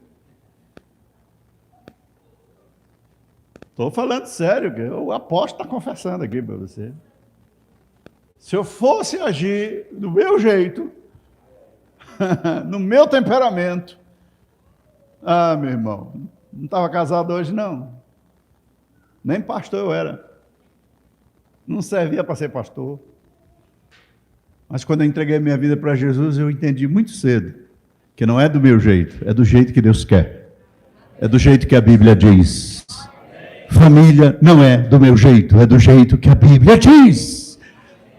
S1: Estou falando sério, que o apóstolo está confessando aqui para você. Se eu fosse agir do meu jeito, no meu temperamento, meu irmão, não estava casado hoje, não. Nem pastor eu era. Não servia para ser pastor. Mas quando eu entreguei minha vida para Jesus, eu entendi muito cedo que não é do meu jeito, é do jeito que Deus quer. É do jeito que a Bíblia diz. Família não é do meu jeito, é do jeito que a Bíblia diz.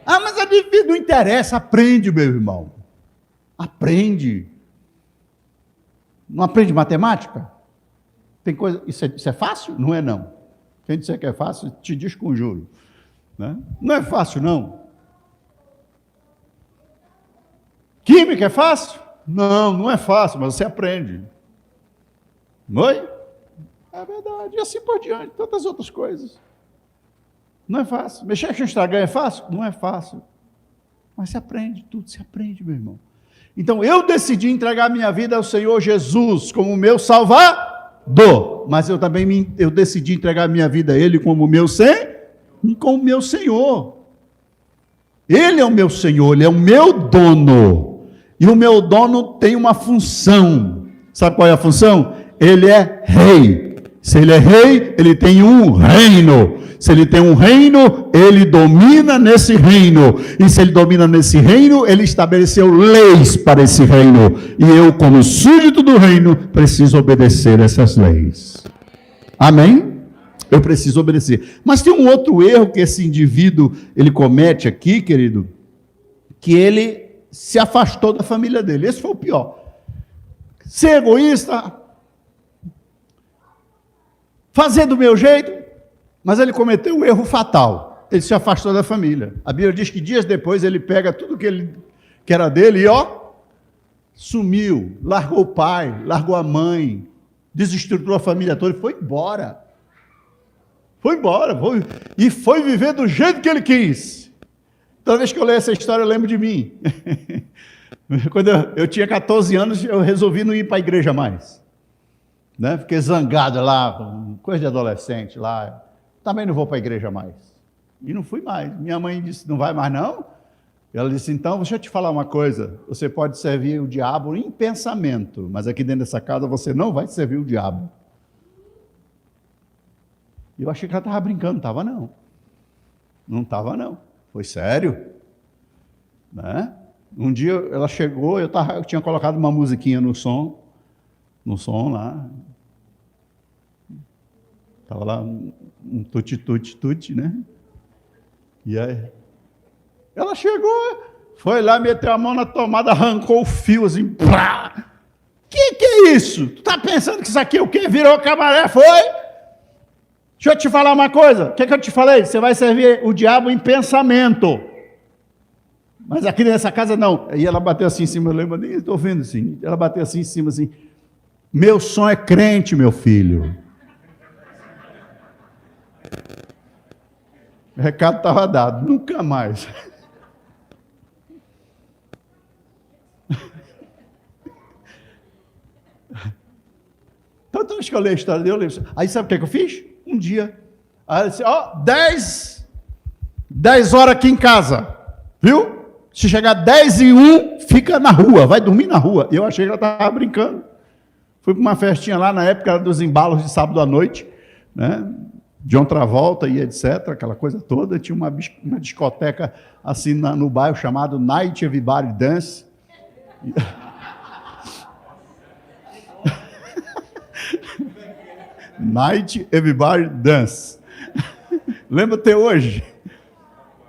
S1: Mas a Bíblia não interessa, aprende, meu irmão. Aprende. Não aprende matemática? Tem coisa, isso é fácil? Não é não. Quem disser que é fácil, te desconjuro. Né? Não é fácil, não. Química é fácil? Não, não é fácil, mas você aprende. Oi? É verdade. E assim por diante, tantas outras coisas. Não é fácil. Mexer com o Instagram é fácil? Não é fácil. Mas se aprende, tudo se aprende, meu irmão. Então eu decidi entregar minha vida ao Senhor Jesus como meu Salvador. Mas eu também eu decidi entregar minha vida a Ele como meu Senhor. Ele é o meu Senhor, Ele é o meu dono. E o meu dono tem uma função. Sabe qual é a função? Ele é rei. Se ele é rei, ele tem um reino. Se ele tem um reino, ele domina nesse reino. E se ele domina nesse reino, ele estabeleceu leis para esse reino. E eu, como súdito do reino, preciso obedecer essas leis. Amém? Eu preciso obedecer. Mas tem um outro erro que esse indivíduo ele comete aqui, querido, que ele se afastou da família dele. Esse foi o pior. Ser egoísta, fazer do meu jeito, mas ele cometeu um erro fatal. Ele se afastou da família. A Bíblia diz que dias depois ele pega tudo que era dele e sumiu, largou o pai, largou a mãe, desestruturou a família toda e foi embora. E foi viver do jeito que ele quis. Toda vez que eu leio essa história, eu lembro de mim. Quando eu tinha 14 anos, eu resolvi não ir para a igreja mais. Né? Fiquei zangado lá, coisa de adolescente lá. Também não vou para a igreja mais. E não fui mais. Minha mãe disse, não vai mais não? Ela disse, então, deixa eu te falar uma coisa. Você pode servir o diabo em pensamento, mas aqui dentro dessa casa você não vai servir o diabo. E eu achei que ela estava brincando. Não estava não. Não estava não. Foi sério. Né? Um dia ela chegou, eu tinha colocado uma musiquinha no som lá. Estava lá um tuti-tuti-tuti, né? E aí, ela chegou, foi lá, meteu a mão na tomada, arrancou o fio assim, plá! Que é isso? Tu tá pensando que isso aqui é o quê? Virou cabaré, foi? Deixa eu te falar uma coisa, o que eu te falei? Você vai servir o diabo em pensamento. Mas aqui nessa casa não. E ela bateu assim em cima, eu lembro, nem estou vendo assim. Ela bateu assim em cima, assim. Meu som é crente, meu filho. O recado estava dado, nunca mais. Então, toda vez que eu leio a história dele, eu lembro. Aí sabe o que eu fiz? Um dia. Aí ela disse, 10 horas aqui em casa. Viu? Se chegar 10:01, fica na rua, vai dormir na rua. Eu achei que ela estava brincando. Fui para uma festinha lá, na época dos embalos de sábado à noite, né? John Travolta e etc., aquela coisa toda. Tinha uma discoteca assim no bairro chamado Night Everybody Dance. Night Everybody Dance. Lembra até hoje?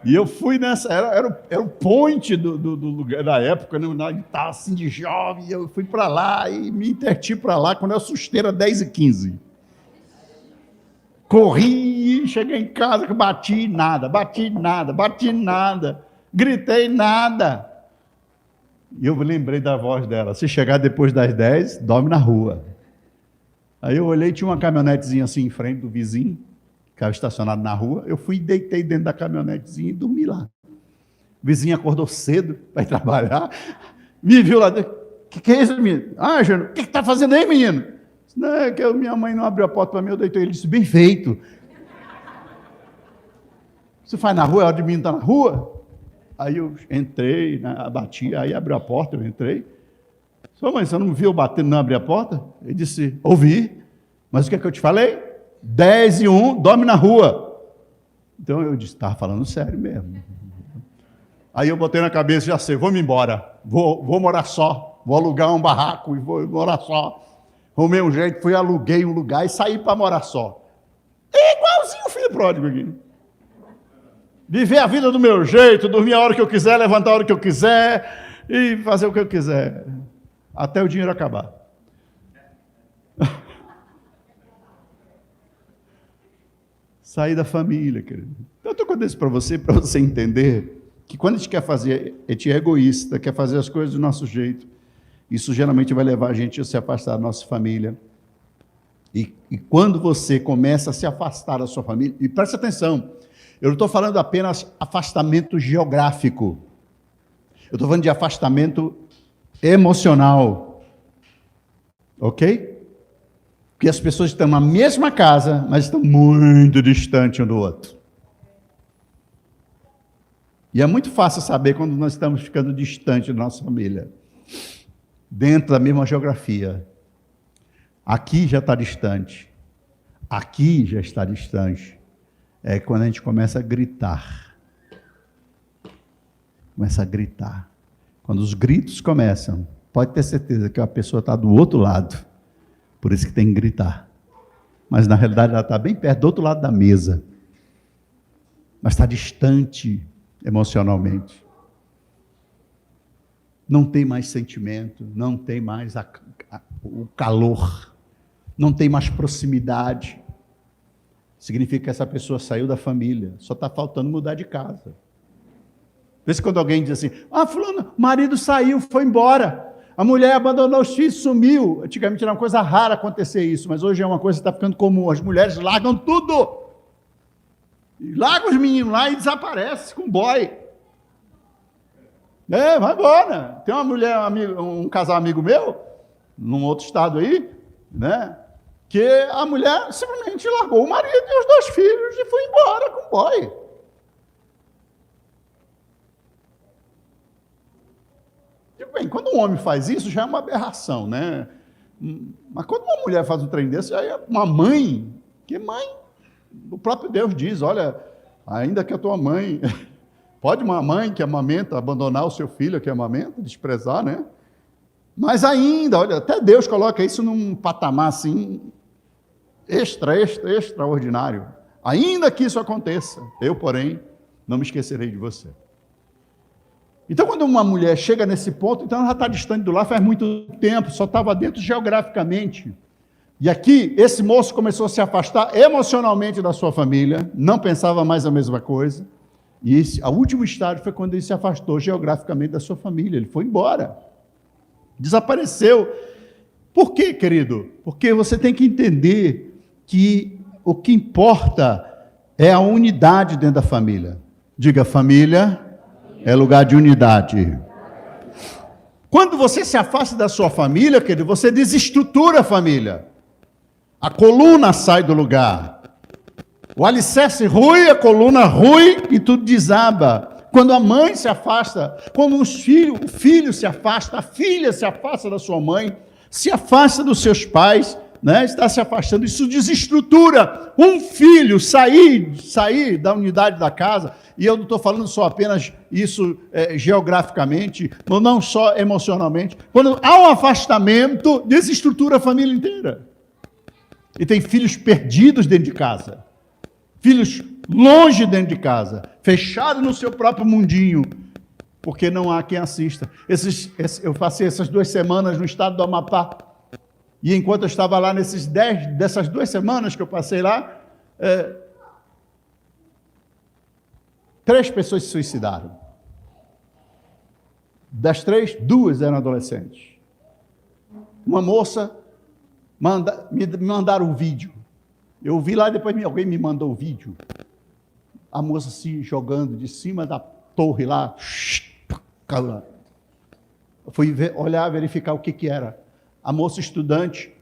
S1: E eu fui nessa, era o point do lugar da época, né? Estava assim de jovem, eu fui para lá e me interti para lá, quando eu assustei, era 10:15. Corri, cheguei em casa, bati nada, gritei nada. E eu lembrei da voz dela, se chegar depois das 10, dorme na rua. Aí eu olhei, tinha uma caminhonetezinha assim em frente do vizinho, que estava estacionado na rua, eu fui e deitei dentro da caminhonetezinha e dormi lá. O vizinho acordou cedo para ir trabalhar, me viu lá dentro. Que é isso, menino? Ah, Jânio, o que está fazendo aí, menino? Não, é que minha mãe não abriu a porta para mim, eu deitei. Ele disse, bem feito. Você faz na rua, é hora de menino estar na rua? Aí eu entrei, bati, aí abriu a porta, eu entrei. Sua mãe, você não me viu batendo, não abrir a porta? Ele disse, ouvi, mas o que é que eu te falei? 10:01, dorme na rua. Então eu disse, estava falando sério mesmo. Aí eu botei na cabeça, já sei, vou-me embora, vou morar só, vou alugar um barraco e vou morar só. Arrumei um jeito, fui, aluguei um lugar e saí para morar só. É igualzinho o filho pródigo aqui. Viver a vida do meu jeito, dormir a hora que eu quiser, levantar a hora que eu quiser e fazer o que eu quiser, até o dinheiro acabar. Sair da família, querido. Então, eu estou contando isso para você entender que quando a gente quer fazer, a gente é egoísta, quer fazer as coisas do nosso jeito, isso geralmente vai levar a gente a se afastar da nossa família. E quando você começa a se afastar da sua família, e preste atenção, eu não estou falando apenas afastamento geográfico, eu estou falando de afastamento emocional, ok? Porque as pessoas estão na mesma casa, mas estão muito distantes um do outro. E é muito fácil saber quando nós estamos ficando distantes da nossa família, dentro da mesma geografia. Aqui já está distante, Aqui já está distante. É quando a gente começa a gritar. Começa a gritar. Quando os gritos começam, pode ter certeza que a pessoa está do outro lado. Por isso que tem que gritar. Mas na realidade ela está bem perto, do outro lado da mesa. Mas está distante emocionalmente. Não tem mais sentimento, não tem mais o calor, não tem mais proximidade. Significa que essa pessoa saiu da família, só está faltando mudar de casa. Por isso quando alguém diz assim, fulano, o marido saiu, foi embora, a mulher abandonou os filhos, sumiu. Antigamente era uma coisa rara acontecer isso, mas hoje é uma coisa que está ficando comum, as mulheres largam tudo. Larga os meninos lá e desaparece com boy. Vai embora. Tem uma mulher, um casal amigo meu, num outro estado aí, né? Que a mulher simplesmente largou o marido e os 2 filhos e foi embora com o boy. Bem, quando um homem faz isso, já é uma aberração, né? Mas quando uma mulher faz um trem desse, aí é uma mãe, que mãe, o próprio Deus diz, olha, ainda que a tua mãe... Pode uma mãe que amamenta abandonar o seu filho que amamenta, desprezar, né? Mas ainda, olha, até Deus coloca isso num patamar assim, extraordinário. Ainda que isso aconteça, eu, porém, não me esquecerei de você. Então, quando uma mulher chega nesse ponto, então ela já está distante do lar faz muito tempo, só estava dentro geograficamente. E aqui, esse moço começou a se afastar emocionalmente da sua família, não pensava mais a mesma coisa. E o último estágio foi quando ele se afastou geograficamente da sua família. Ele foi embora. Desapareceu. Por quê, querido? Porque você tem que entender que o que importa é a unidade dentro da família. Diga, família é lugar de unidade. Quando você se afasta da sua família, querido, você desestrutura a família. A coluna sai do lugar. O alicerce rui, a coluna rui e tudo desaba. Quando a mãe se afasta, quando o filho se afasta, a filha se afasta da sua mãe, se afasta dos seus pais, né? Está se afastando, isso desestrutura. Um filho sair da unidade da casa, e eu não estou falando só apenas isso geograficamente, ou não só emocionalmente. Quando há um afastamento, desestrutura a família inteira. E tem filhos perdidos dentro de casa. Filhos longe dentro de casa, fechados no seu próprio mundinho, porque não há quem assista. Eu passei essas 2 semanas no estado do Amapá, e enquanto eu estava lá, dessas 2 semanas que eu passei lá, 3 pessoas se suicidaram. Das 3, 2 eram adolescentes. Uma moça, me mandaram um vídeo. Eu vi lá, depois alguém me mandou o vídeo. A moça se jogando de cima da torre lá. Eu fui olhar, verificar o que era. A moça estudante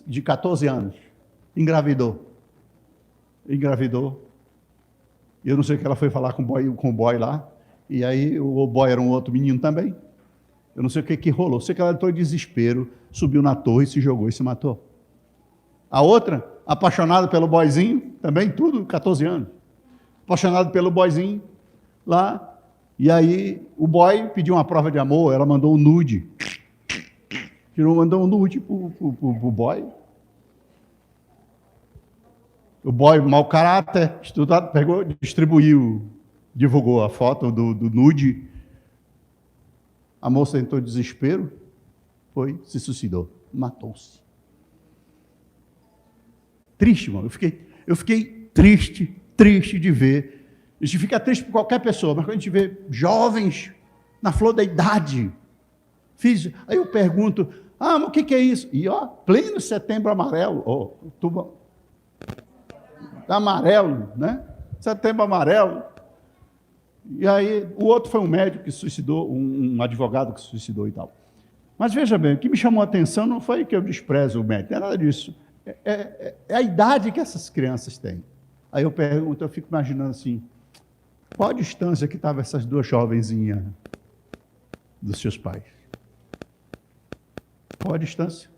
S1: de 14 anos. Engravidou. E eu não sei o que ela foi falar com o boy lá. E aí o boy era um outro menino também. Eu não sei o que rolou. Eu sei que ela entrou em desespero, subiu na torre, se jogou e se matou. A outra, apaixonada pelo boyzinho, também tudo, 14 anos. Apaixonado pelo boyzinho lá. E aí o boy pediu uma prova de amor, ela mandou um nude. Mandou um nude pro boy. O boy, mau caráter, estudado, pegou, distribuiu, divulgou a foto do nude. A moça entrou em desespero, se suicidou, matou-se. Triste, irmão. Eu fiquei triste de ver. A gente fica triste por qualquer pessoa, mas quando a gente vê jovens na flor da idade, aí eu pergunto, mas o que é isso? E pleno setembro amarelo, outubro amarelo, né? Setembro amarelo. E aí o outro foi um médico que se suicidou, um advogado que se suicidou e tal. Mas veja bem, o que me chamou a atenção não foi que eu desprezo o médico, não é nada disso. É a idade que essas crianças têm. Aí eu fico imaginando assim, qual a distância que estavam essas 2 jovenzinhas dos seus pais? Qual a distância?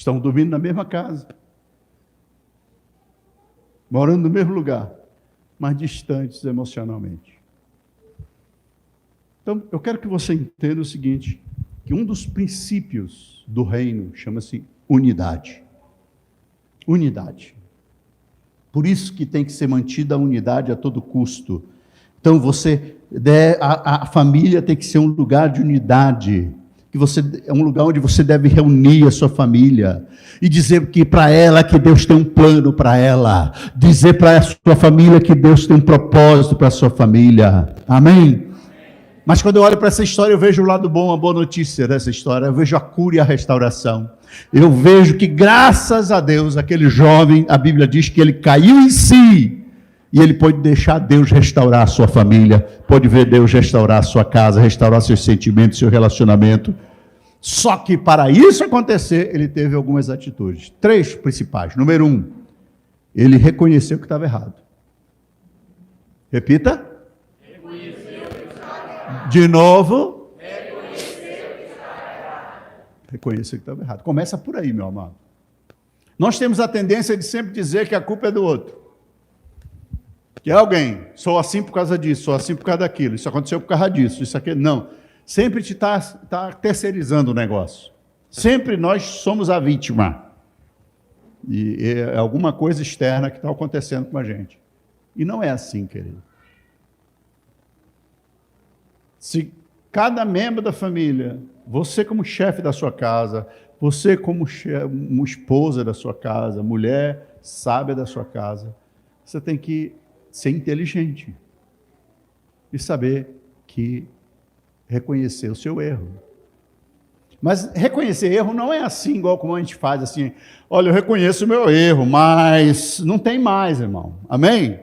S1: estão dormindo na mesma casa, morando no mesmo lugar, mas distantes emocionalmente. Então, eu quero que você entenda o seguinte, que um dos princípios do reino chama-se unidade. Unidade. Por isso que tem que ser mantida a unidade a todo custo. Então, a família tem que ser um lugar de unidade, é um lugar onde você deve reunir a sua família e dizer que para ela que Deus tem um plano para ela, dizer para a sua família que Deus tem um propósito para a sua família. Amém? Mas quando eu olho para essa história, eu vejo o lado bom, a boa notícia dessa história, eu vejo a cura e a restauração. Eu vejo que, graças a Deus, aquele jovem, a Bíblia diz que ele caiu em si, e ele pode deixar Deus restaurar a sua família, pode ver Deus restaurar a sua casa, restaurar seus sentimentos, seu relacionamento. Só que para isso acontecer, ele teve algumas atitudes. 3 principais. Número 1, ele reconheceu que estava errado. Repita. De novo. Reconheceu que estava errado. Começa por aí, meu amado. Nós temos a tendência de sempre dizer que a culpa é do outro. Que é alguém, sou assim por causa disso, sou assim por causa daquilo, isso aconteceu por causa disso, isso aqui. Não. Sempre te está terceirizando o negócio. Sempre nós somos a vítima. E é alguma coisa externa que está acontecendo com a gente. E não é assim, querido. Se cada membro da família, você como chefe da sua casa, você como esposa da sua casa, mulher sábia da sua casa, você tem que ser inteligente e saber que reconhecer o seu erro. Mas reconhecer erro não é assim, igual como a gente faz, assim, olha, eu reconheço o meu erro, mas não tem mais, irmão. Amém?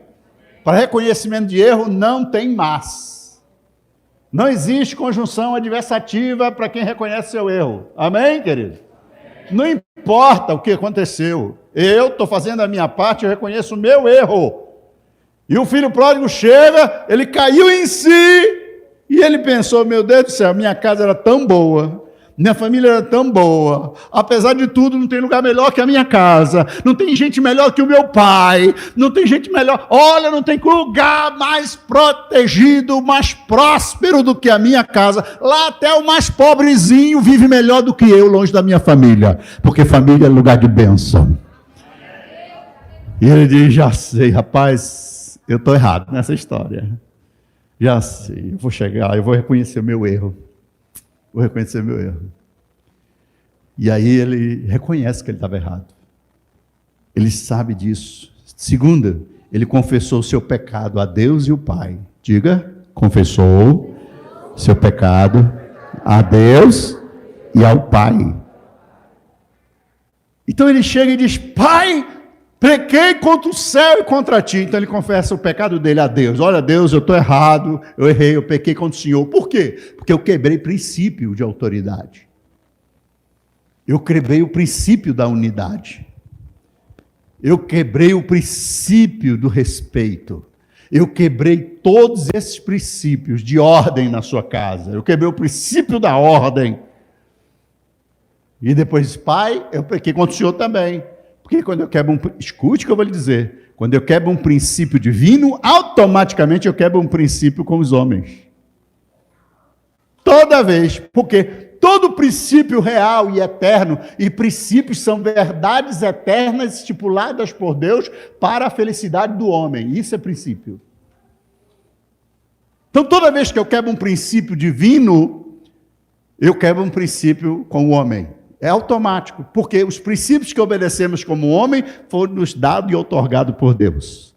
S1: Para reconhecimento de erro, não tem mais. Não existe conjunção adversativa para quem reconhece seu erro. Amém, querido? Não importa o que aconteceu. Eu estou fazendo a minha parte, eu reconheço o meu erro. E o filho pródigo chega, ele caiu em si, e ele pensou, meu Deus do céu, minha casa era tão boa, minha família era tão boa, apesar de tudo, não tem lugar melhor que a minha casa, não tem gente melhor que o meu pai, não tem gente melhor, olha, não tem lugar mais protegido, mais próspero do que a minha casa, lá até o mais pobrezinho vive melhor do que eu, longe da minha família, porque família é lugar de bênção. E ele diz, já sei, rapaz, eu estou errado nessa história. Já sei, eu vou chegar, eu vou reconhecer o meu erro. Vou reconhecer o meu erro. E aí ele reconhece que ele estava errado. Ele sabe disso. Segunda, ele confessou o seu pecado a Deus e o Pai. Diga, confessou seu pecado a Deus e ao Pai. Então ele chega e diz, Pai, pequei contra o céu e contra ti. Então ele confessa o pecado dele a Deus. Olha, Deus, eu estou errado, eu errei, eu pequei contra o Senhor. Por quê? Porque eu quebrei princípio de autoridade. Eu quebrei o princípio da unidade. Eu quebrei o princípio do respeito. Eu quebrei todos esses princípios de ordem na sua casa. Eu quebrei o princípio da ordem. E depois, Pai, eu pequei contra o Senhor também. Porque quando eu quebro escute o que eu vou lhe dizer, quando eu quebro um princípio divino, automaticamente eu quebro um princípio com os homens. Toda vez, porque todo princípio real e eterno, e princípios são verdades eternas estipuladas por Deus para a felicidade do homem. Isso é princípio. Então toda vez que eu quebro um princípio divino, eu quebro um princípio com o homem. É automático, porque os princípios que obedecemos como homem foram nos dados e outorgados por Deus.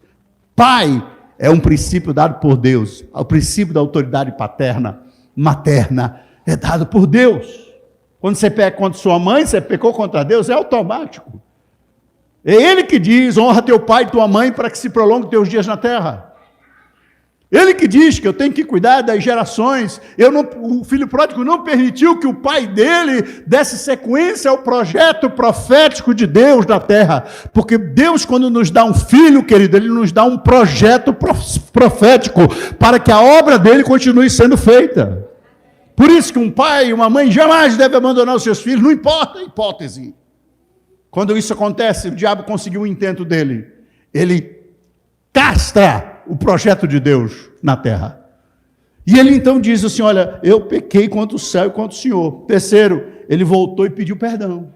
S1: Pai é um princípio dado por Deus. O princípio da autoridade paterna, materna, é dado por Deus. Quando você peca contra sua mãe, você pecou contra Deus, é automático. É Ele que diz, honra teu pai e tua mãe para que se prolongue teus dias na terra. Ele que diz que eu tenho que cuidar das gerações. O filho pródigo não permitiu que o pai dele desse sequência ao projeto profético de Deus na terra. Porque Deus, quando nos dá um filho, querido, Ele nos dá um projeto profético para que a obra dele continue sendo feita. Por isso que um pai e uma mãe jamais devem abandonar os seus filhos, não importa a hipótese. Quando isso acontece, o diabo conseguiu o intento dele. Ele castra o projeto de Deus na terra. E ele então diz assim, olha, eu pequei contra o céu e contra o Senhor. Terceiro, ele voltou e pediu perdão.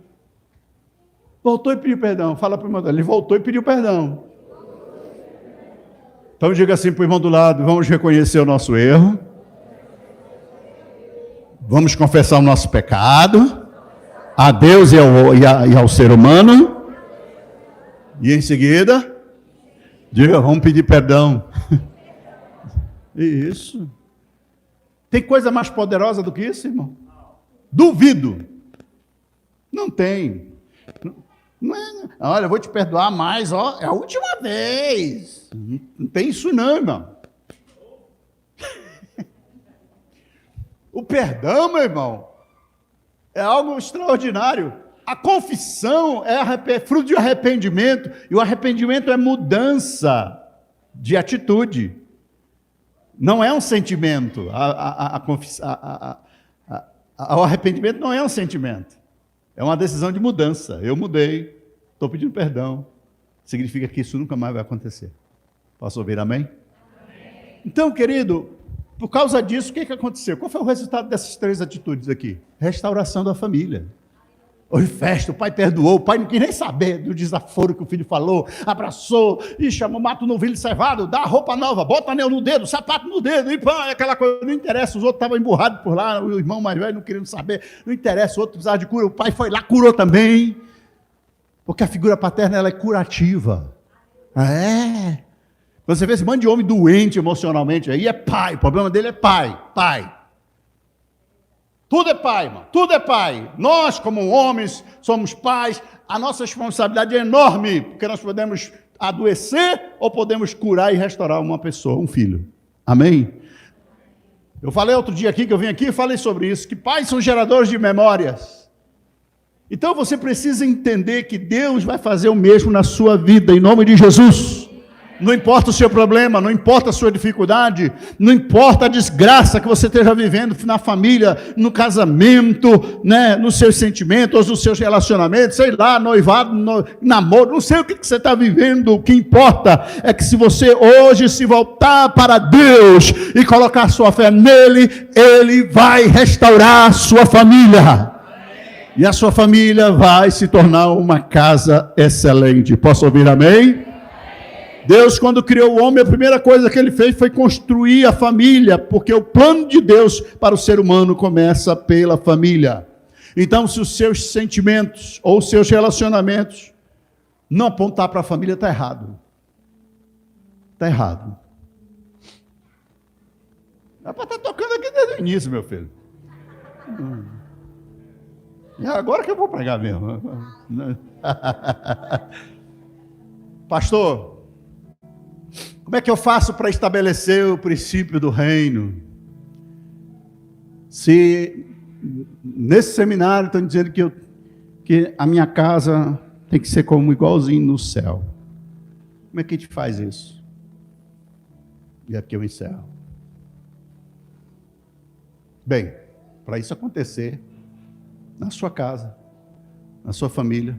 S1: Voltou e pediu perdão. Fala para o irmão, ele voltou e pediu perdão. Então diga assim para o irmão do lado, vamos reconhecer o nosso erro. Vamos confessar o nosso pecado a Deus e ao ser humano. E em seguida, diga, vamos pedir perdão. Isso. Tem coisa mais poderosa do que isso, irmão? Duvido. Não tem. Não é, olha, eu vou te perdoar mais, ó, é a última vez. Não tem isso não, irmão. O perdão, meu irmão, é algo extraordinário. A confissão é fruto de arrependimento, e o arrependimento é mudança de atitude. Não é um sentimento. O arrependimento não é um sentimento. É uma decisão de mudança. Eu mudei, estou pedindo perdão. Significa que isso nunca mais vai acontecer. Posso ouvir amém? Amém. Então, querido, por causa disso, o que aconteceu? Qual foi o resultado dessas 3 atitudes aqui? Restauração da família. Houve festa, o pai perdoou, o pai não quis nem saber do desaforo que o filho falou, abraçou, e chamou, mata o novilho cevado, dá a roupa nova, bota anel no dedo, sapato no dedo, e pá, aquela coisa, não interessa, os outros estavam emburrados por lá, o irmão mais velho não querendo saber, não interessa, o outro precisava de cura, o pai foi lá, curou também, porque a figura paterna, ela é curativa. É. Você vê esse bando de homem doente emocionalmente, aí é pai, o problema dele é pai. Tudo é pai, irmão, tudo é pai. Nós, como homens, somos pais, a nossa responsabilidade é enorme, porque nós podemos adoecer ou podemos curar e restaurar uma pessoa, um filho. Amém? Eu falei outro dia aqui, que eu vim aqui e falei sobre isso, que pais são geradores de memórias. Então você precisa entender que Deus vai fazer o mesmo na sua vida, em nome de Jesus. Não importa o seu problema, não importa a sua dificuldade, não importa a desgraça que você esteja vivendo na família, no casamento, né, nos seus sentimentos, nos seus relacionamentos, sei lá, noivado, namoro, não sei o que você está vivendo, o que importa é que se você hoje se voltar para Deus e colocar sua fé nele, Ele vai restaurar a sua família. E a sua família vai se tornar uma casa excelente. Posso ouvir amém? Deus, quando criou o homem, a primeira coisa que ele fez foi construir a família, porque o plano de Deus para o ser humano começa pela família. Então, se os seus sentimentos ou os seus relacionamentos não apontar para a família, está errado. Está errado. Dá para estar tocando aqui desde o início, meu filho. E agora que eu vou pregar mesmo. Pastor, como é que eu faço para estabelecer o princípio do reino? Se nesse seminário estão dizendo que a minha casa tem que ser como igualzinho no céu. Como é que a gente faz isso? E aqui eu encerro. Bem, para isso acontecer, na sua casa, na sua família,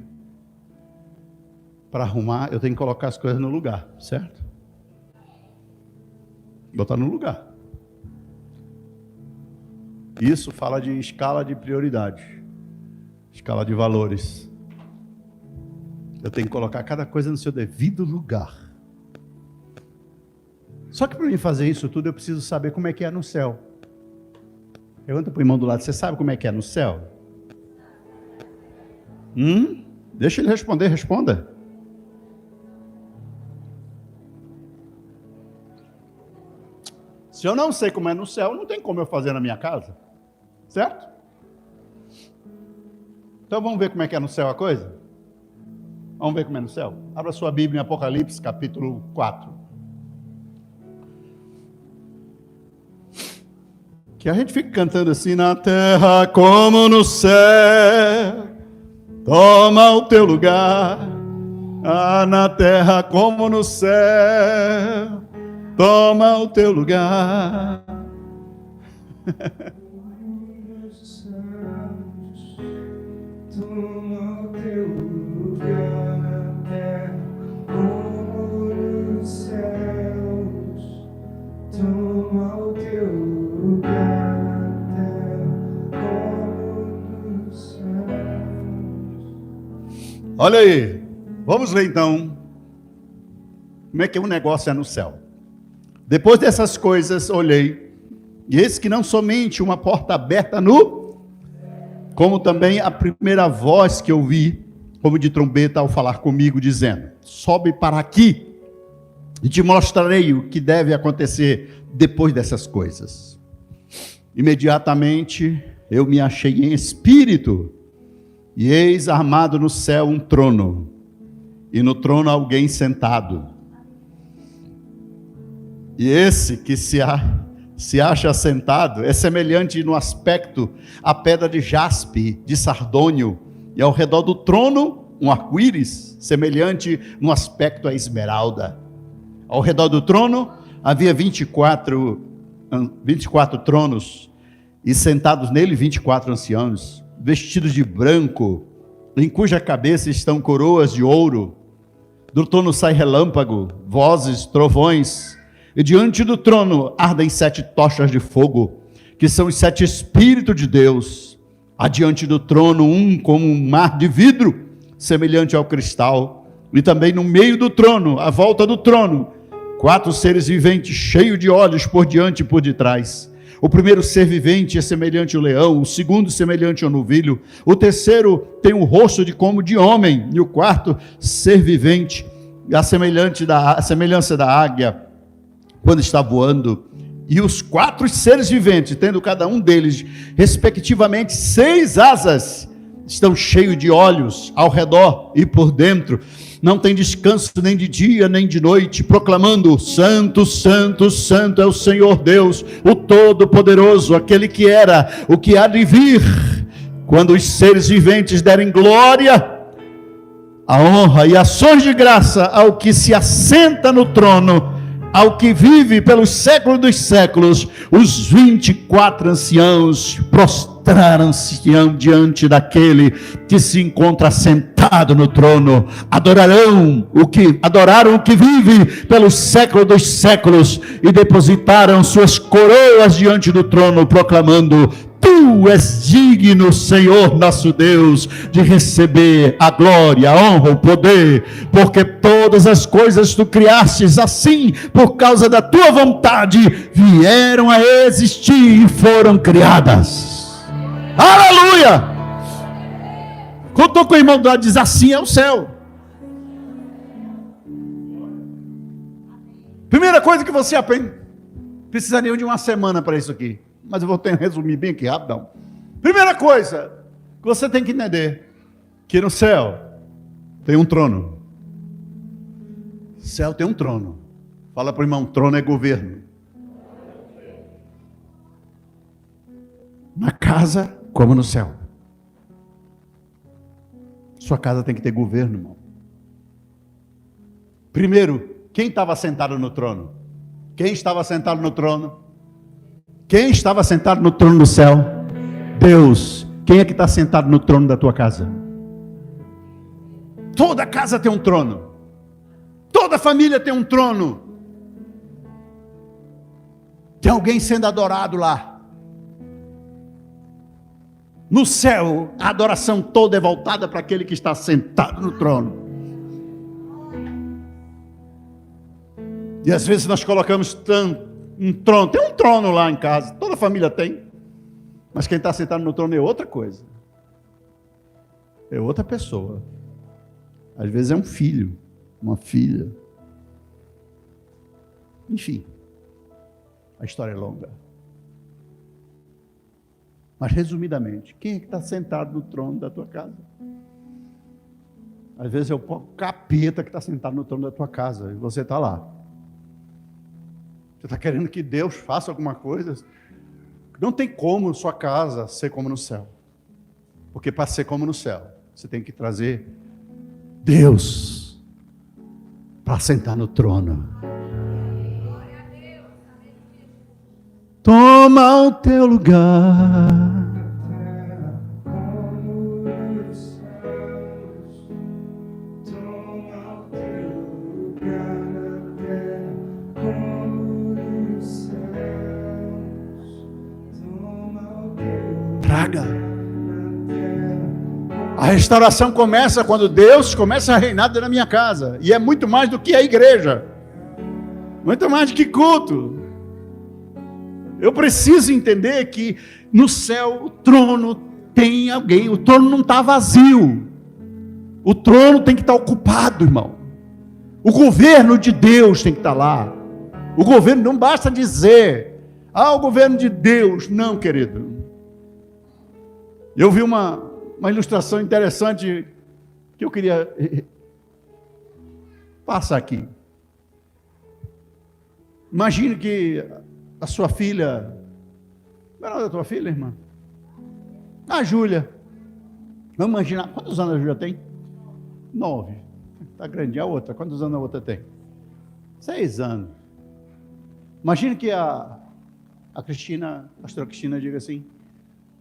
S1: para arrumar, eu tenho que colocar as coisas no lugar, certo? Botar no lugar. Isso fala de escala de prioridade, escala de valores. Eu tenho que colocar cada coisa no seu devido lugar. Só que para mim fazer isso tudo, eu preciso saber como é que é no céu. Pergunta para o irmão do lado, você sabe como é que é no céu? Deixa ele responder, responda. Se eu não sei como é no céu, não tem como eu fazer na minha casa. Certo? Então vamos ver como é que é no céu a coisa? Vamos ver como é no céu? Abra sua Bíblia em Apocalipse, capítulo 4. Que a gente fica cantando assim, na terra como no céu, toma o teu lugar. Ah, na terra como no céu, toma o teu lugar.
S2: toma o teu lugar na terra como nos céus.
S1: Olha aí, vamos ver então como é que o negócio é no céu. Depois dessas coisas, olhei, e eis que não somente uma porta aberta como também a primeira voz que eu vi, como de trombeta, ao falar comigo, dizendo: sobe para aqui, e te mostrarei o que deve acontecer depois dessas coisas. Imediatamente eu me achei em espírito, e eis armado no céu um trono, e no trono alguém sentado. E esse que se acha sentado é semelhante no aspecto à pedra de jaspe, de sardônio, e ao redor do trono um arco-íris, semelhante no aspecto à esmeralda. Ao redor do trono havia 24 tronos, e sentados nele 24 anciãos, vestidos de branco, em cuja cabeça estão coroas de ouro. Do trono sai relâmpago, vozes, trovões, e diante do trono ardem 7 tochas de fogo, que são os 7 Espíritos de Deus. Adiante do trono um como um mar de vidro, semelhante ao cristal, e também no meio do trono, à volta do trono, 4 seres viventes, cheios de olhos por diante e por detrás. O primeiro ser vivente é semelhante ao leão, o segundo semelhante ao novilho, o terceiro tem um rosto como de homem, e o quarto ser vivente, a semelhança da águia, quando está voando. E os 4 seres viventes, tendo cada um deles, respectivamente, 6 asas, estão cheios de olhos ao redor e por dentro. Não tem descanso nem de dia nem de noite, proclamando: Santo, Santo, Santo é o Senhor Deus, o Todo-Poderoso, aquele que era, o que há de vir. Quando os seres viventes derem glória, a honra e ações de graça ao que se assenta no trono, ao que vive pelos séculos dos séculos, os 24 anciãos prostraram-se diante daquele que se encontra sentado no trono, adoraram o que vive pelos séculos dos séculos, e depositaram suas coroas diante do trono, proclamando: Tu és digno, Senhor nosso Deus, de receber a glória, a honra, o poder, porque todas as coisas tu criastes assim, por causa da tua vontade, vieram a existir e foram criadas. Aleluia! Contou com o irmão do lado, diz: assim é o céu. Primeira coisa que você aprende, precisaria de uma semana para isso aqui, mas eu vou resumir bem aqui, rapidão. Primeira coisa que você tem que entender, que no céu tem um trono. Céu tem um trono. Fala para o irmão: trono é governo. Na casa como no céu. Sua casa tem que ter governo, irmão. Primeiro, quem estava sentado no trono? Quem estava sentado no trono? Quem estava sentado no trono do céu? Deus. Quem é que está sentado no trono da tua casa? Toda casa tem um trono. Toda família tem um trono. Tem alguém sendo adorado lá. No céu, a adoração toda é voltada para aquele que está sentado no trono. E às vezes nós colocamos um trono. Tem um trono lá em casa, toda família tem. Mas quem está sentado no trono é outra coisa. É outra pessoa. Às vezes é um filho, uma filha. Enfim, a história é longa. Mas resumidamente, quem é que está sentado no trono da tua casa? Às vezes é o capeta que está sentado no trono da tua casa e você está lá. Você está querendo que Deus faça alguma coisa? Não tem como sua casa ser como no céu. Porque para ser como no céu, você tem que trazer Deus para sentar no trono. Toma o teu lugar.
S2: Toma o teu lugar na terra como nos céus.
S1: estraga. A restauração começa quando Deus começa a reinar dentro da minha casa. E é muito mais do que a igreja. Muito mais do que culto. Eu preciso entender que no céu o trono tem alguém. O trono não está vazio. O trono tem que estar ocupado, irmão. O governo de Deus tem que estar lá. O governo não basta dizer, o governo de Deus. Não, querido. Eu vi uma ilustração interessante que eu queria passar aqui. Imagine que a sua filha... Qual é o nome da tua filha, irmã? A Júlia. Vamos imaginar, quantos anos a Júlia tem? 9. Está grande. A outra, quantos anos a outra tem? 6 anos. Imagine que a Cristina, a pastora Cristina, diga assim: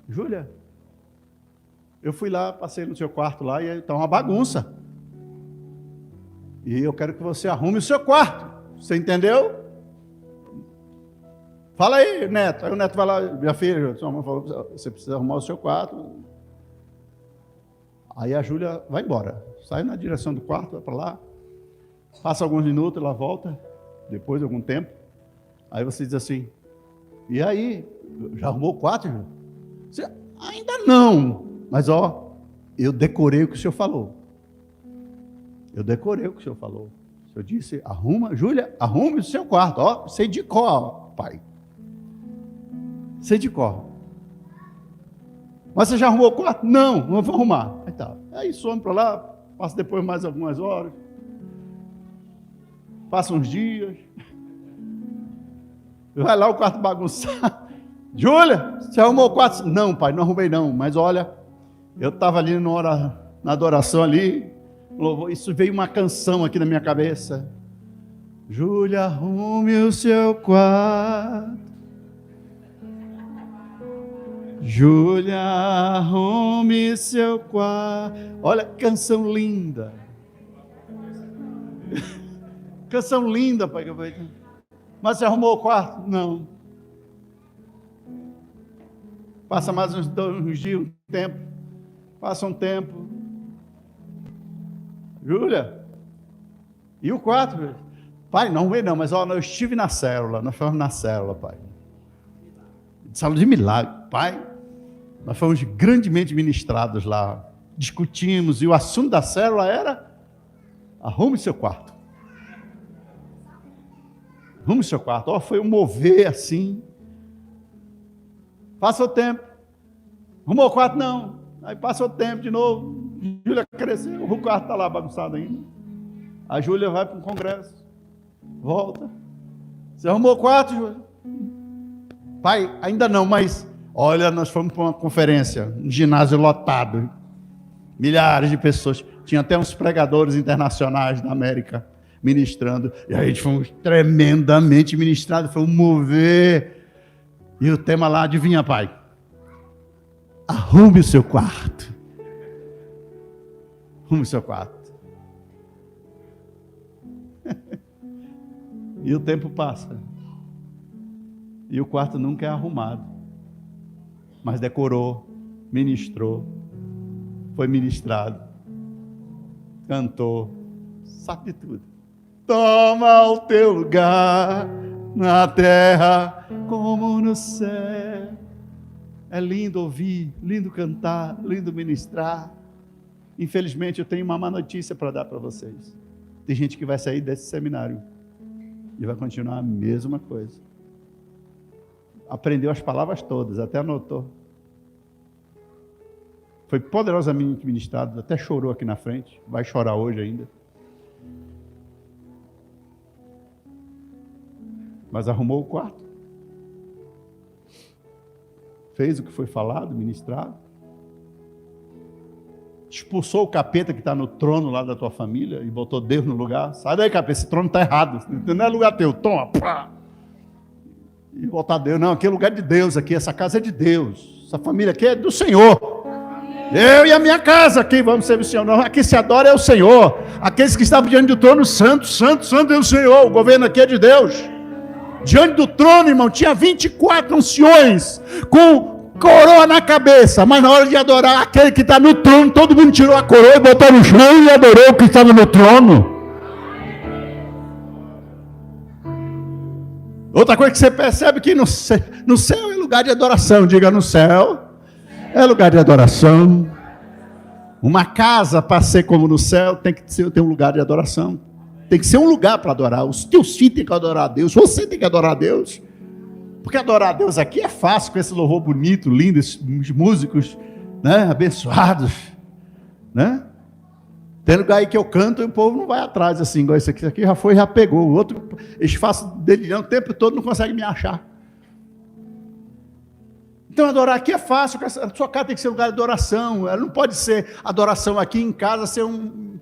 S1: Júlia, eu fui lá, passei no seu quarto lá e está uma bagunça. E eu quero que você arrume o seu quarto. Você entendeu? Fala aí, Neto. Aí o Neto vai lá, minha filha, sua mãe falou, você precisa arrumar o seu quarto. Aí a Júlia vai embora. Sai na direção do quarto, vai para lá. Passa alguns minutos, ela volta. Depois de algum tempo. Aí você diz assim: e aí? Já arrumou o quarto, Júlia? Você, ainda não. Mas eu decorei o que o senhor falou. Eu decorei o que o senhor falou. O senhor disse, Júlia, arrume o seu quarto. Sei de cor, pai. Sei de cor. Mas você já arrumou o quarto? Não vou arrumar. Aí some para lá, passa depois mais algumas horas. Passa uns dias. Vai lá o quarto bagunçado. Júlia, você arrumou o quarto? Não, pai, não arrumei não. Mas olha, eu estava ali na adoração ali, isso veio uma canção aqui na minha cabeça. Júlia, arrume o seu quarto. Júlia, arrume seu quarto. Olha, canção linda. Canção linda, pai. Mas você arrumou o quarto? Não. Passa mais uns dias, um tempo. Passa um tempo. Júlia, e o quarto? Pai, não veio não, mas eu estive na célula, nós fomos na célula, pai. Sala de milagre, pai. Nós fomos grandemente ministrados lá, discutimos, e o assunto da célula era: arrume seu quarto. Arrume seu quarto. Foi um mover assim. Passa o tempo. Arrumou o quarto? Não. Aí passa o tempo de novo. Júlia cresceu, o quarto está lá bagunçado ainda. A Júlia vai para um congresso. Volta. Você arrumou o quarto, Júlia? Pai, ainda não, mas olha, nós fomos para uma conferência, um ginásio lotado, milhares de pessoas, tinha até uns pregadores internacionais da América ministrando, e aí a gente foi tremendamente ministrado, foi um mover, e o tema lá, adivinha, pai? Arrume o seu quarto. Arrume o seu quarto. E o tempo passa. E o quarto nunca é arrumado. Mas decorou, ministrou, foi ministrado, cantou, sabe de tudo. Toma o teu lugar na terra como no céu. É lindo ouvir, lindo cantar, lindo ministrar. Infelizmente eu tenho uma má notícia para dar para vocês. Tem gente que vai sair desse seminário e vai continuar a mesma coisa. Aprendeu as palavras todas, até anotou. Foi poderosamente ministrado, até chorou aqui na frente, vai chorar hoje ainda. Mas arrumou o quarto. Fez o que foi falado, ministrado. Expulsou o capeta que está no trono lá da tua família e botou Deus no lugar. Sai daí, capeta, esse trono está errado. Não é lugar teu, toma, pá. E botar Deus, não, aqui é lugar de Deus, aqui, essa casa é de Deus. Essa família aqui é do Senhor. Eu e a minha casa aqui vamos servir o Senhor. Não, aqui se adora é o Senhor. Aqueles que estavam diante do trono, santo, santo, santo é o Senhor. O governo aqui é de Deus. Diante do trono, irmão, tinha 24 anciões com coroa na cabeça, mas na hora de adorar aquele que está no trono, todo mundo tirou a coroa e botou no chão e adorou o que estava no trono. Outra coisa que você percebe que no céu é lugar de adoração. Diga, no céu é lugar de adoração. Uma casa, para ser como no céu, tem que ter um lugar de adoração. Tem que ser um lugar para adorar. Os teus filhos têm que adorar a Deus. Você tem que adorar a Deus. Porque adorar a Deus aqui é fácil, com esse louvor bonito, lindo, esses músicos, né, abençoados. Né? Tem lugar aí que eu canto e o povo não vai atrás, assim, igual esse aqui já foi, já pegou. O outro, eles fazem delirando o tempo todo, não consegue me achar. Então, adorar aqui é fácil, a sua casa tem que ser lugar de adoração. Ela não pode ser adoração aqui em casa, ser um...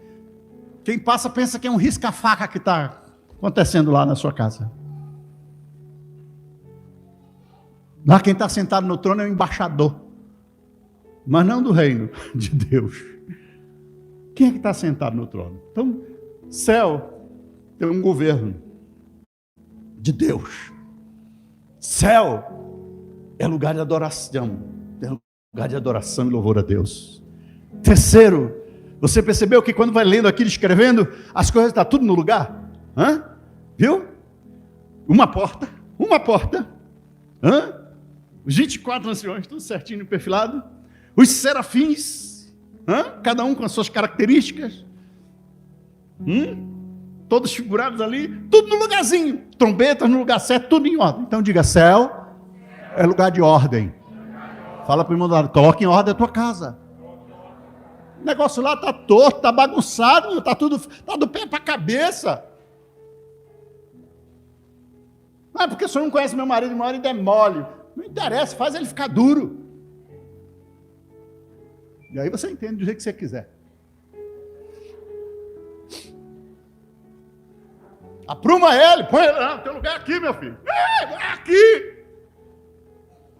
S1: Quem passa pensa que é um risca-faca que está acontecendo lá na sua casa. Lá quem está sentado no trono é o embaixador, mas não do reino de Deus. Quem é que está sentado no trono? Então, céu tem um governo de Deus. Céu é lugar de adoração. É lugar de adoração e louvor a Deus. Terceiro, você percebeu que quando vai lendo aquilo, escrevendo, as coisas estão tudo no lugar? Hã? Viu? Uma porta. Hã? Os 24 anciões, tudo certinho, perfilado. Os serafins. Cada um com as suas características, todos figurados ali, tudo no lugarzinho, trombetas no lugar certo, tudo em ordem. Então diga, céu é lugar de ordem. Fala para o irmão do lado, coloque em ordem a tua casa. O negócio lá está torto, está bagunçado, está do pé para a cabeça. Não é porque o senhor não conhece meu marido é mole. Não interessa, faz ele ficar duro. E aí você entende do jeito que você quiser. Apruma ele, põe ele lá, tem lugar aqui, meu filho. É aqui.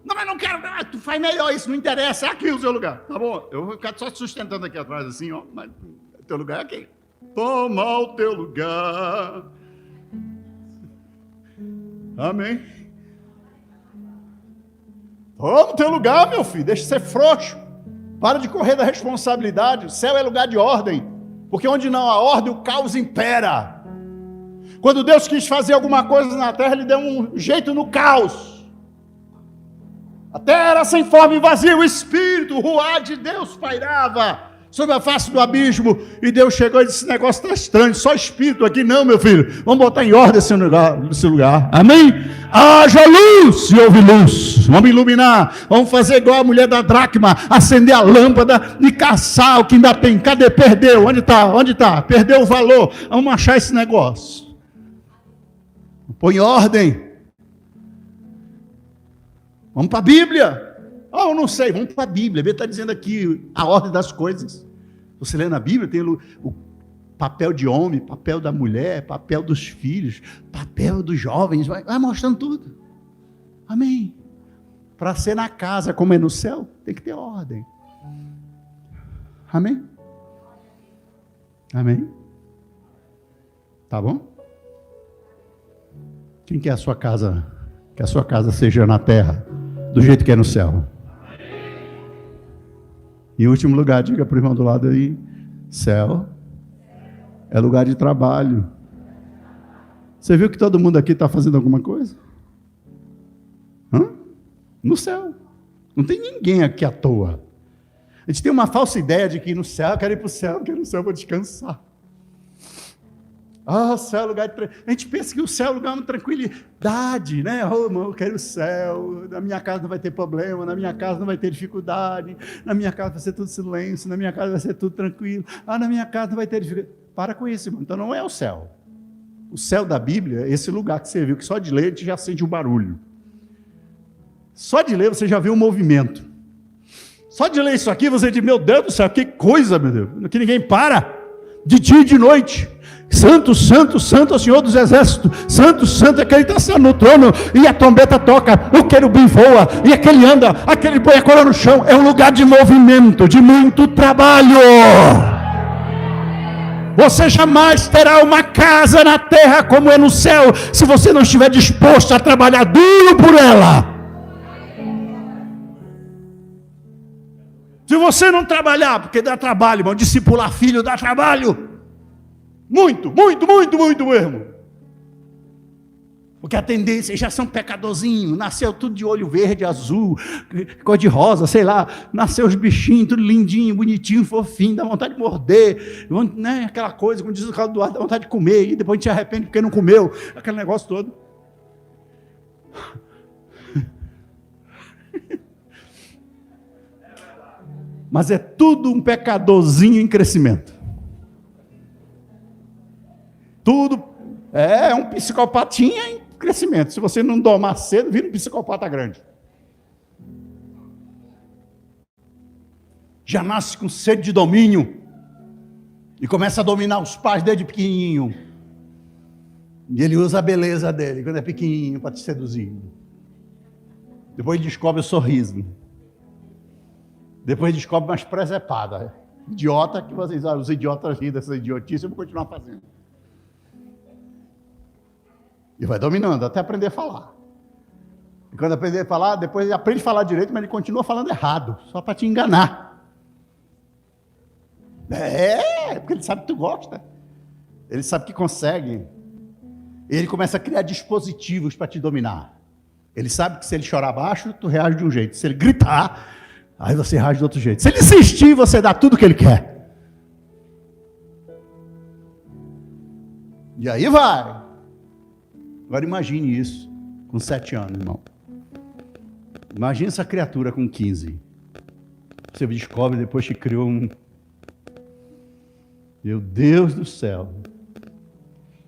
S1: Não, mas não quero, não, tu faz melhor isso, não interessa, é aqui o seu lugar. Tá bom, eu vou ficar só te sustentando aqui atrás assim, ó, mas o teu lugar é aqui. Toma o teu lugar. Amém. Toma o teu lugar, meu filho, deixa de ser frouxo. Para de correr da responsabilidade. O céu é lugar de ordem, porque onde não há ordem, o caos impera. Quando Deus quis fazer alguma coisa na terra, Ele deu um jeito no caos. A terra era sem forma e vazia, o Espírito, o ruá de Deus pairava sobre a face do abismo, e Deus chegou e disse, esse negócio está estranho, só Espírito aqui, não, meu filho, vamos botar em ordem esse lugar, amém? Haja luz, e houve luz, vamos iluminar, vamos fazer igual a mulher da dracma, acender a lâmpada e caçar o que ainda tem. Cadê? Perdeu, onde está? Perdeu o valor, vamos achar esse negócio, põe em ordem, vamos para a Bíblia. Eu não sei, vamos para a Bíblia. A Bíblia está dizendo aqui a ordem das coisas. Você lê na Bíblia, tem o papel de homem, papel da mulher, papel dos filhos, papel dos jovens, vai mostrando tudo. Amém. Para ser na casa como é no céu, tem que ter ordem. Amém? Amém? Tá bom? Quem quer a sua casa? Que a sua casa seja na terra, do jeito que é no céu. E em último lugar, diga para o irmão do lado aí, céu é lugar de trabalho. Você viu que todo mundo aqui está fazendo alguma coisa? No céu. Não tem ninguém aqui à toa. A gente tem uma falsa ideia de que no céu, eu quero ir para o céu, porque no céu eu vou descansar. Céu é lugar de... A gente pensa que o céu é lugar de tranquilidade, né? Irmão, eu quero o céu, na minha casa não vai ter problema, na minha casa não vai ter dificuldade, na minha casa vai ser tudo silêncio, na minha casa vai ser tudo tranquilo, na minha casa não vai ter dificuldade. Para com isso, irmão. Então não é o céu. O céu da Bíblia é esse lugar que você viu, que só de ler a gente já sente um barulho. Só de ler você já vê um movimento. Só de ler isso aqui você diz, meu Deus do céu, que coisa, meu Deus, que ninguém para, de dia e de noite. Santo, santo, santo é o Senhor dos Exércitos. Santo, santo é aquele que está no trono. E a trombeta toca, o querubim voa, e aquele anda, aquele põe a coroa no chão. É um lugar de movimento, de muito trabalho. Você jamais terá uma casa na terra como é no céu, se você não estiver disposto a trabalhar duro por ela. Se você não trabalhar, porque dá trabalho, irmão, discipular filho dá trabalho. Muito, muito, muito, muito mesmo. Porque a tendência, já são pecadorzinhos, nasceu tudo de olho verde, azul, cor de rosa, sei lá, nasceu os bichinhos, tudo lindinho, bonitinho, fofinho, dá vontade de morder, né? Aquela coisa, como diz o Carlos Duarte, dá vontade de comer, e depois a gente se arrepende porque não comeu, aquele negócio todo. Mas é tudo um pecadorzinho em crescimento. Tudo é um psicopatinha em crescimento. Se você não domar cedo, vira um psicopata grande. Já nasce com sede de domínio e começa a dominar os pais desde pequenininho. E ele usa a beleza dele quando é pequenininho para te seduzir. Depois ele descobre o sorriso. Depois descobre umas presepadas. Idiota, que vocês, os idiotas riem dessa idiotice, eu vou continuar fazendo. E vai dominando, até aprender a falar. E quando aprender a falar, depois ele aprende a falar direito, mas ele continua falando errado, só para te enganar. Porque ele sabe que tu gosta. Ele sabe que consegue. Ele começa a criar dispositivos para te dominar. Ele sabe que se ele chorar baixo, tu reage de um jeito. Se ele gritar, aí você reage de outro jeito. Se ele insistir, você dá tudo o que ele quer. E aí vai. Agora imagine isso com 7 anos, irmão. Imagine essa criatura com 15. Você descobre depois que criou um... Meu Deus do céu.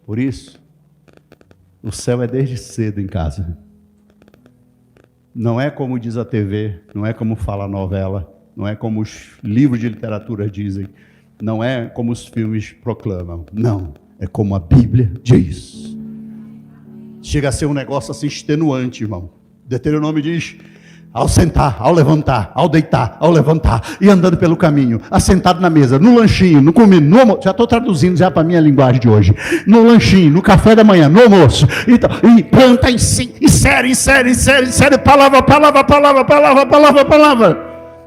S1: Por isso, o céu é desde cedo em casa. Não é como diz a TV, não é como fala a novela, não é como os livros de literatura dizem, não é como os filmes proclamam. Não, é como a Bíblia diz. Chega a ser um negócio assim extenuante, irmão. Deuteronômio diz, ao sentar, ao levantar, ao deitar, ao levantar, e andando pelo caminho, assentado na mesa, no lanchinho, no comendo, no almoço, já estou traduzindo já para a minha linguagem de hoje, no lanchinho, no café da manhã, no almoço, e planta, insere, palavra,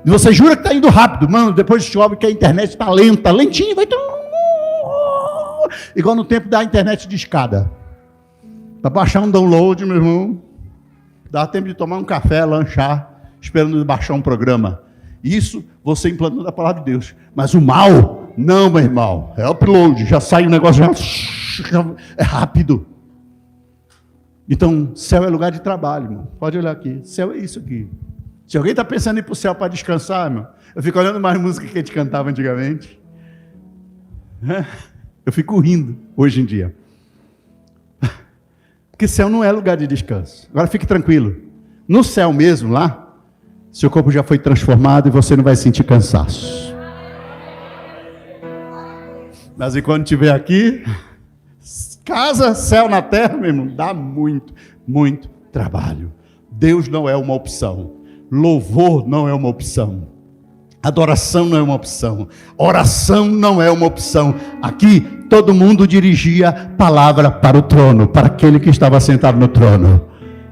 S1: e você jura que está indo rápido, mano, depois descobre que a internet está lenta, lentinho, vai... Igual no tempo da internet de escada. Para baixar um download, meu irmão, dá tempo de tomar um café, lanchar, esperando baixar um programa. Isso você implantando a palavra de Deus. Mas o mal, não, meu irmão, é upload, já sai o negócio, já é rápido. Então, céu é lugar de trabalho, irmão. Pode olhar aqui, céu é isso aqui. Se alguém está pensando em ir para o céu para descansar, irmão, eu fico olhando mais música que a gente cantava antigamente. Eu fico rindo hoje em dia. Porque céu não é lugar de descanso. Agora fique tranquilo. No céu mesmo, lá, seu corpo já foi transformado e você não vai sentir cansaço. Mas e quando estiver aqui, casa, céu na terra, meu irmão, dá muito, muito trabalho. Deus não é uma opção. Louvor não é uma opção. Adoração não é uma opção. Oração não é uma opção. Aqui, todo mundo dirigia palavra para o trono, para aquele que estava sentado no trono.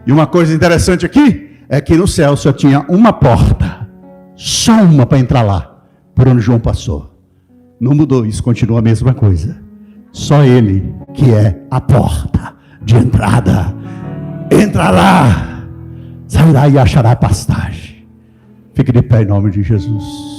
S1: E uma coisa interessante aqui, é que no céu só tinha uma porta. Só uma para entrar lá, por onde João passou. Não mudou, isso continua a mesma coisa. Só ele que é a porta de entrada. Entrará, sairá e achará pastagem. Fique de pé em nome de Jesus.